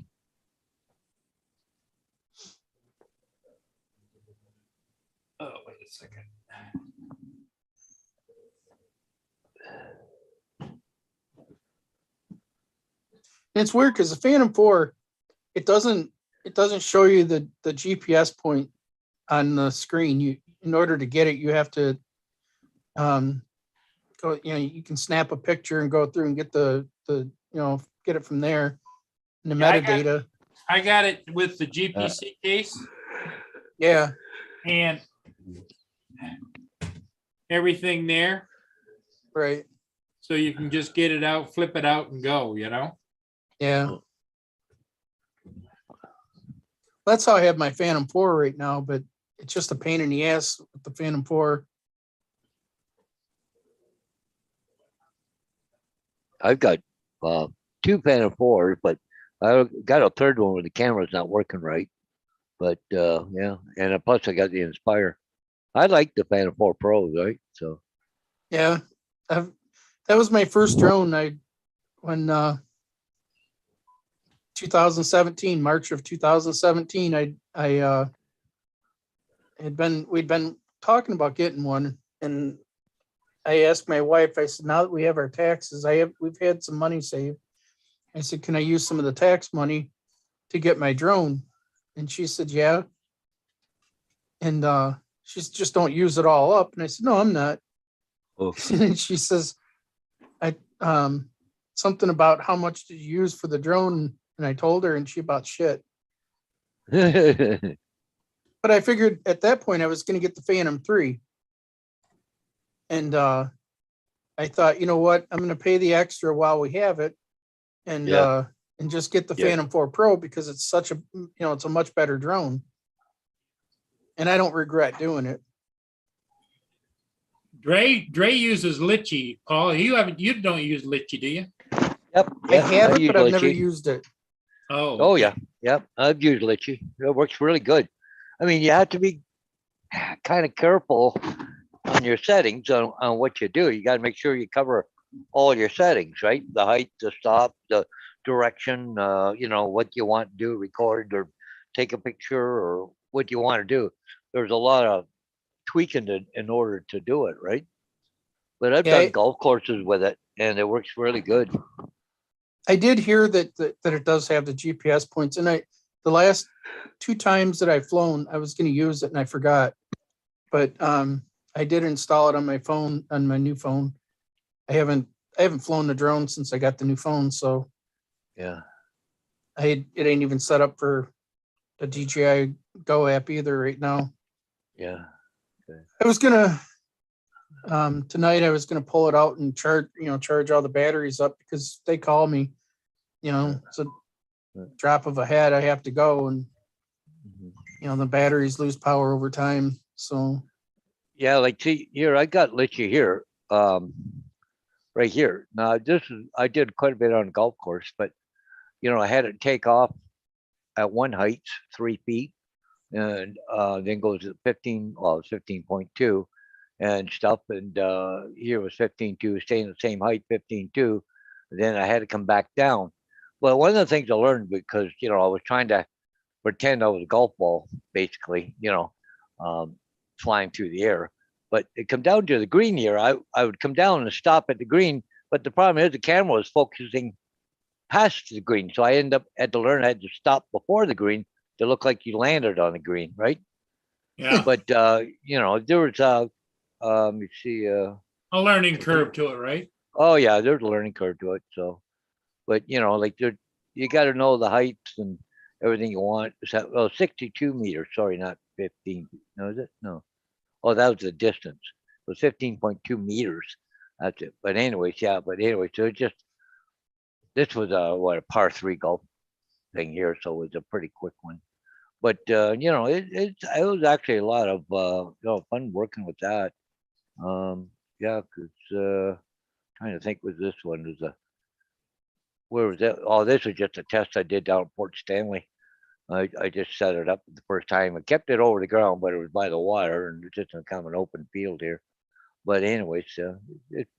Oh, wait a second. And it's weird because the Phantom 4, it doesn't show you the GPS point on the screen. You, in order to get it, you have to go, you can snap a picture and go through and get get it from there. And the Yeah, I got- metadata. I got it with the GPC case Yeah. and everything there. Right. So you can just get it out, flip it out and go, you know? Yeah. That's how I have my Phantom 4 right now, but it's just a pain in the ass with the Phantom 4. I've got two Phantom 4s, but I got a third one where the camera's not working right. But yeah, and plus I got the Inspire. I like the Phantom 4 Pros, right? So Yeah. That was my first drone. When 2017, March of 2017, we'd been talking about getting one, and I asked my wife, I said, now that we have our taxes, we've had some money saved. I said, can I use some of the tax money to get my drone? And she said, yeah. And she said, just don't use it all up. And I said, no, I'm not. oh. And she says, something about how much did you use for the drone? And I told her, and she about shit. But I figured at that point I was going to get the Phantom 3. And I thought, you know what? I'm going to pay the extra while we have it, and just get the Yeah. Phantom 4 Pro because it's such a, it's a much better drone. And I don't regret doing it. Dre uses Litchi. Paul, you don't use Litchi, do you? Yep. I yeah, have it, use but I've never Litchi. used it. Oh. Oh okay. yeah, yep. I've used Litchi. It works really good. I mean, you have to be kind of careful on your settings on what you do. You got to make sure you cover all your settings, right? The height, the stop, the direction, what you want to do, record or take a picture or what you want to do. There's a lot of tweaking in order to do it, right? But I've Yeah, done golf courses with it and it works really good. I did hear that it does have the GPS points, and the last 2 times that I've flown, I was going to use it and I forgot, but I did install it on my phone, on my new phone. I haven't flown the drone since I got the new phone, so Yeah. it ain't even set up for the DJI Go app either right now. Yeah. I was gonna tonight I was gonna pull it out and charge all the batteries up because they call me, it's a drop of a hat. I have to go, and Mhm. the batteries lose power over time. So Yeah, like see here, I got Litchi here, right here. Now I did quite a bit on a golf course, but I had it take off at one height, 3 feet, and then goes to 15, well, it's 15.2 and stuff. And here was 15.2, staying the same height, 15.2. Then I had to come back down. Well, one of the things I learned, because I was trying to pretend I was a golf ball, basically, flying through the air. But it come down to the green here. I would come down and stop at the green, but the problem is the camera was focusing past the green, so I had to learn I had to stop before the green to look like you landed on the green, right? Yeah. But there was let me see. A learning curve to it, right? Oh yeah, there's a learning curve to it. So, but like you got to know the heights and everything you want. So, well, 62 meters. Sorry, not 15. No, is it? No. Oh, that was the distance. It was 15.2 meters. That's it. But anyways, yeah. But anyway, so this was a par 3 golf thing here, so it was a pretty quick one. But it was actually a lot of fun working with that. Yeah, because trying to think, was this one was where was that? Oh, this was just a test I did down at Port Stanley. I just set it up the first time. I kept it over the ground, but it was by the water and just in kind of an open field here. But anyways, it's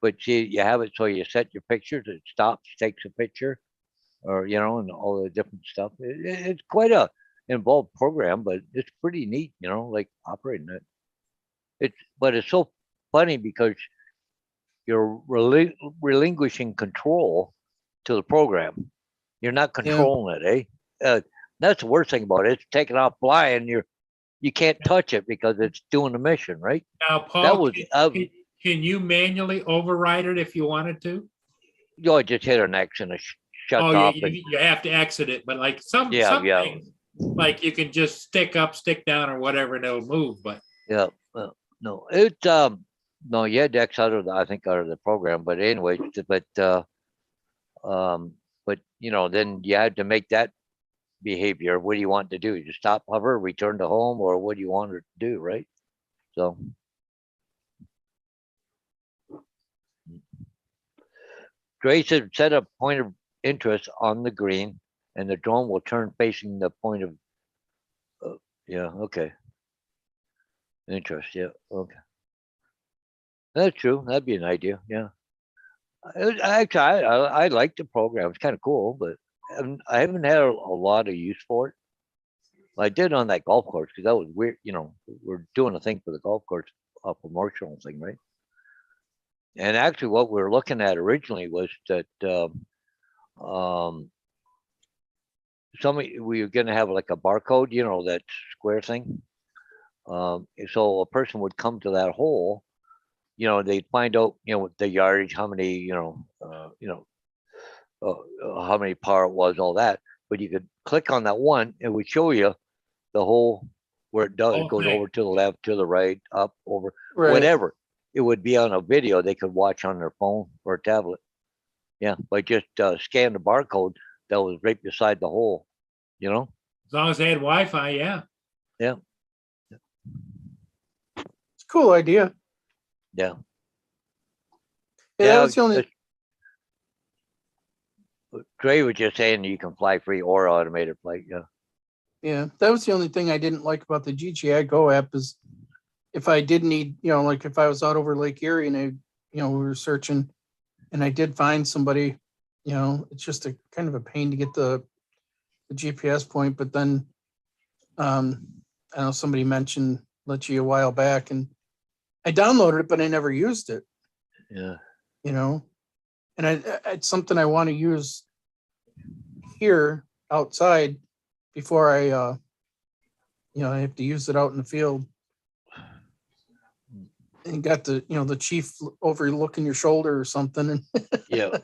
But see, you have it so you set your pictures, it stops, takes a picture, or and all the different stuff. It's quite a involved program, but it's pretty neat, like operating it. But it's so funny because you're relinquishing control to the program. You're not controlling it, eh? That's the worst thing about it. It's taking off flying. You can't touch it because it's doing the mission, right? Now, That Paul, was can you manually override it if you wanted to? I just hit an X and it shuts Oh, off. you have to exit it, but like some Yeah, yeah. things, like you can just stick up, stick down, or whatever, and it'll move. But Yeah, no, no, you had to X out of the program. But anyway, but then you had to make that behavior. What do you want to do? You stop, hover, return to home, or what do you want it to do, right? So. Grace had set a point of interest on the green, and the drone will turn facing the point of. Yeah, okay. Interest, yeah, okay. That's true. That'd be an idea. Yeah. Actually, I like the program. It's kind of cool, but I haven't had a lot of use for it. I did on that golf course because that was weird. We're doing a thing for the golf course, a promotional thing, right? And actually, what we were looking at originally was that we were going to have like a barcode, that square thing. So a person would come to that hole, they'd find out, the yardage, how many, how many par it was, all that. But you could click on that one, it would show you the hole where it does. It goes Okay. over to the left, to the right, up, over, Right. whatever. It would be on a video they could watch on their phone or tablet. Yeah, by just scan the barcode that was right beside the hole, as long as they had Wi-Fi, yeah. Yeah, It's a cool idea. yeah. Yeah, that was the only. Trey was just saying you can fly free or automated flight. Yeah. Yeah, that was the only thing I didn't like about the GTI Go app is if I did need, like if I was out over Lake Erie and we were searching and I did find somebody, it's just a kind of a pain to get the GPS point. But then I know somebody mentioned Litchi a while back and I downloaded it, but I never used it, Yeah. and it's something I want to use here outside before I have to use it out in the field. And got the chief overlooking your shoulder or something. And Yeah.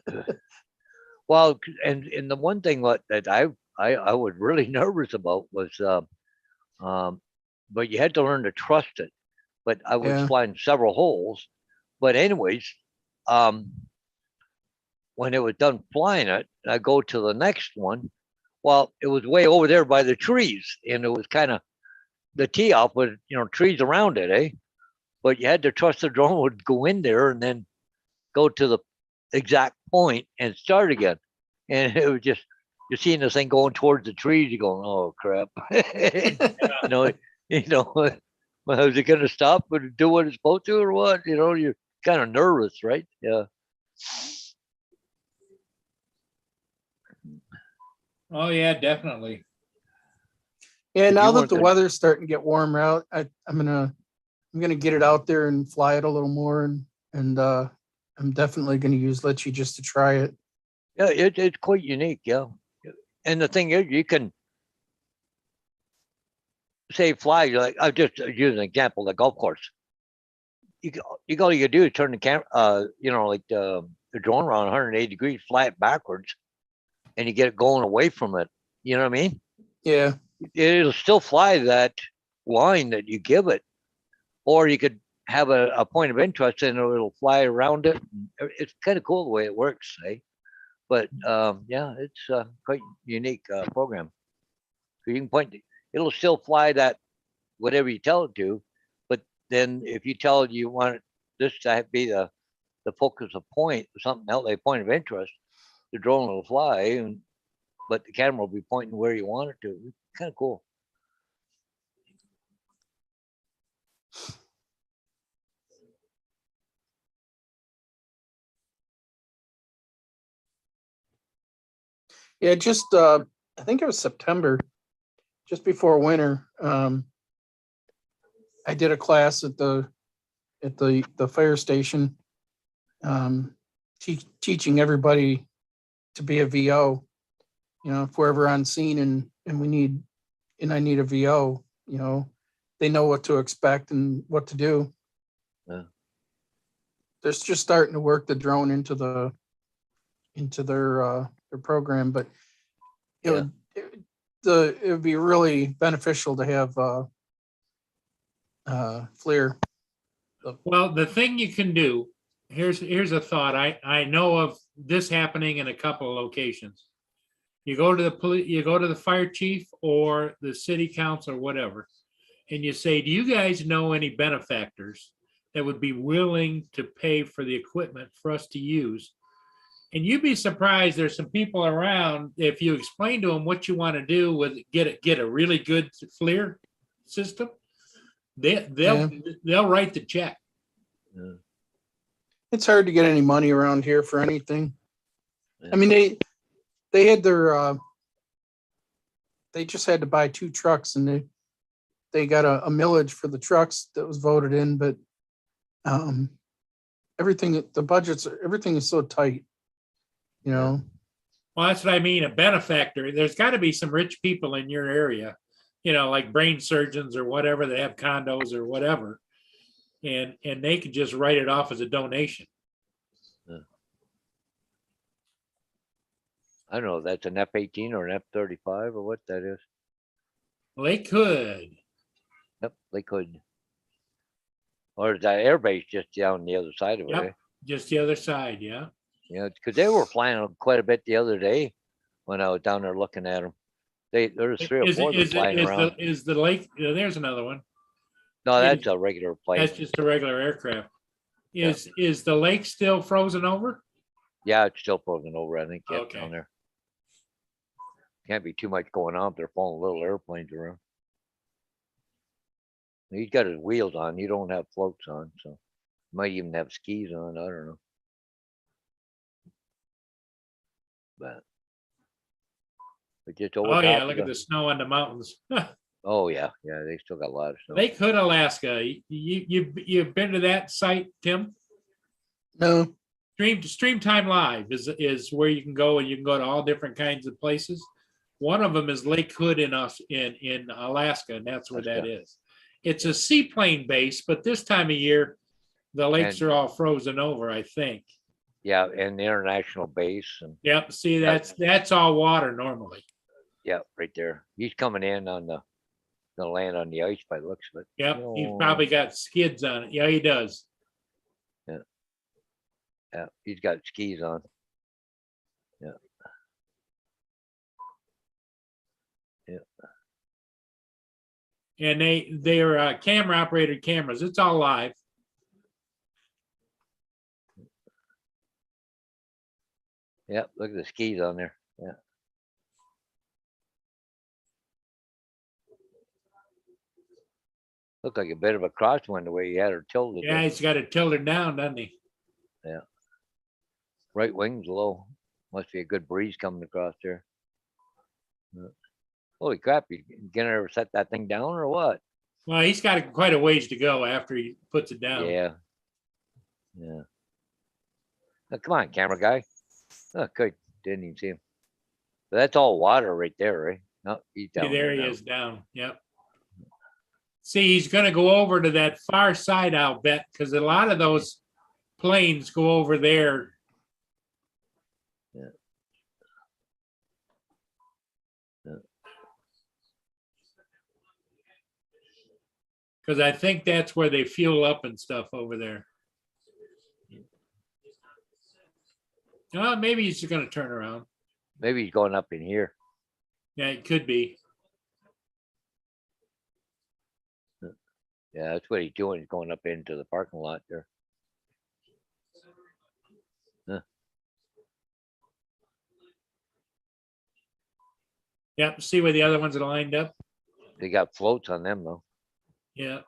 Well, and the one thing that I was really nervous about was, but you had to learn to trust it. But I was Yeah. flying several holes. But anyways, when it was done flying it, I go to the next one. Well, it was way over there by the trees, and it was kind of the tee off with trees around it, eh? But you had to trust the drone would go in there and then go to the exact point and start again. And it was just you're seeing this thing going towards the trees. You're going, oh crap! Well, is it going to stop and do what it's supposed to, or what? You're kind of nervous, right? Yeah. Oh, yeah, definitely. Yeah, now You that weren't the there. weather's starting to get warmer out, I'm gonna get it out there and fly it a little more, and I'm definitely gonna use Litchi just to try it. Yeah, it's quite unique, yeah. And the thing is, you can say fly. Like I just use an example, the golf course. All you do is turn the camera, like the drone around 180 degrees, fly it backwards, and you get it going away from it. You know what I mean? Yeah, It'll still fly that line that you give it, or you could have a point of interest and it'll fly around it. It's kind of cool the way it works, eh? But yeah, it's quite unique program. So you can point, it'll still fly that whatever you tell it to, but then if you tell it you want this to be the focus of point, something else, a point of interest, the drone will fly, but the camera will be pointing where you want it to. It's kind of cool. Yeah, just I think it was September, just before winter. I did a class at the fire station, teaching everybody to be a VO. You know, if we're ever on scene and I need a VO, you know, they know what to expect and what to do. Yeah. They're just starting to work the drone into their program, but it Yeah. would it would be really beneficial to have FLIR. Well, the thing you can do, here's a thought. I know of this happening in a couple of locations. You go to the police, you go to the fire chief or the city council or whatever, and you say, do you guys know any benefactors that would be willing to pay for the equipment for us to use? And you'd be surprised, there's some people around, if you explain to them what you want to do with get a really good FLIR system, they'll write the check. It's hard to get any money around here for anything. Yeah. I mean, they had their they just had to buy 2 trucks and they got a millage for the trucks that was voted in, but everything is so tight, you know. Well, that's what I mean, a benefactor. There's got to be some rich people in your area, you know, like brain surgeons or whatever, they have condos or whatever. And they could just write it off as a donation. I don't know if that's an F-18 or an F-35 or what that is. Well, they could. Yep, they could. Or is that airbase just down the other side of it? Yep. Eh? Just the other side, yeah. Yeah, because they were flying them quite a bit the other day when I was down there looking at them. There's 3 or 4 of them flying around. Is the lake, there's another one. No, that's a regular plane. That's just a regular aircraft. Yeah. Is the lake still frozen over? Yeah, it's still frozen over, I think, yep, Okay. down there. Can't be too much going on if they're flying little airplanes around. He's got his wheels on. You don't have floats on, so might even have skis on. I don't know. But just over Oh, yeah, top look of at the snow on the mountains. Oh yeah, yeah, they still got a lot of snow. Lake Hood, Alaska. You've been to that site, Tim? No, Stream Time Live is where you can go, and you can go to all different kinds of places. One of them is Lake Hood in Alaska, and that's where that is. It's a seaplane base, but this time of year, the lakes are all frozen over, I think. Yeah, and the international base and Yep, see, that's all water normally. yeah, right there. He's coming in on the land on the ice by the looks of it. Yep, he's Oh. probably got skids on it. Yeah, he does. Yeah, he's got skis on. Yeah. And they're camera operated cameras. It's all live. Yeah, look at the skis on there. Yeah. Looked like a bit of a crosswind the way he had her tilted. Yeah, there. he's got it tilted down, doesn't he? Right wing's low. Must be a good breeze coming across there. Yeah. Holy crap, you gonna ever set that thing down or what? Well, he's got quite a ways to go after he puts it down. Yeah. Yeah. Oh, come on, camera guy. Oh, good. Didn't even see him. But that's all water right there, right? No, he's See, down. there he now. is down. Yep. See, he's going to go over to that far side, I'll bet, because a lot of those planes go over there. Yeah. Yeah. Because I think that's where they fuel up and stuff over there. Maybe he's going to turn around. Maybe he's going up in here. Yeah, it could be. Yeah, that's what he's doing. He's going up into the parking lot there. Yep. See where the other ones are lined up? They got floats on them though. Yeah.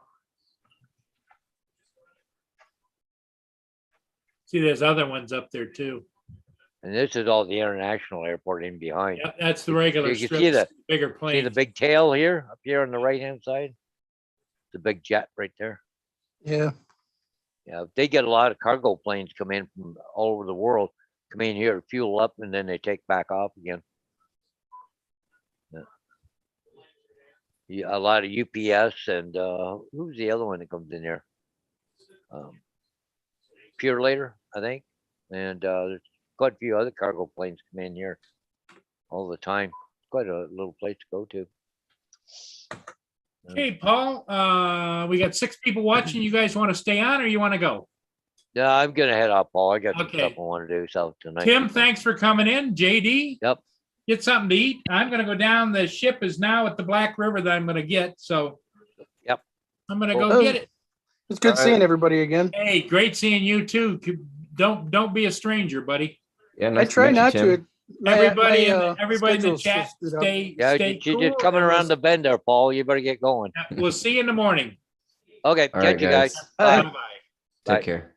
See, there's other ones up there too. And this is all the international airport in behind. Yeah, that's the regular You can see strips, bigger See the planes. big tail here, up here on the right-hand side? The big jet right there. Yeah. Yeah, they get a lot of cargo planes come in from all over the world, come in here, fuel up, and then they take back off again. Yeah, a lot of UPS and who's the other one that comes in there? Pure Later, I think, and there's quite a few other cargo planes come in here all the time. Quite a little place to go to. Okay, Paul, we got 6 people watching. You guys want to stay on or you want to go? Yeah, I'm gonna head out, Paul. I got some Okay. stuff I want to do south tonight. Tim, thanks for coming in. JD? Yep. Get something to eat. I'm gonna go down. The ship is now at the Black River that I'm gonna get, so. Yep. I'm gonna go Well, get it. It's good All right. seeing everybody again. Hey, great seeing you too. Don't be a stranger, buddy. Yeah, I nice to try meet you, not Tim. to. My- Everybody, my, everybody in the schedule's so chat, screwed up. stay Yeah, stay you're cool. just coming and around the bend there, Paul. You better get going. We'll see you in the morning. Okay, All catch right, you guys. guys. Bye. Bye-bye. Take Bye. care.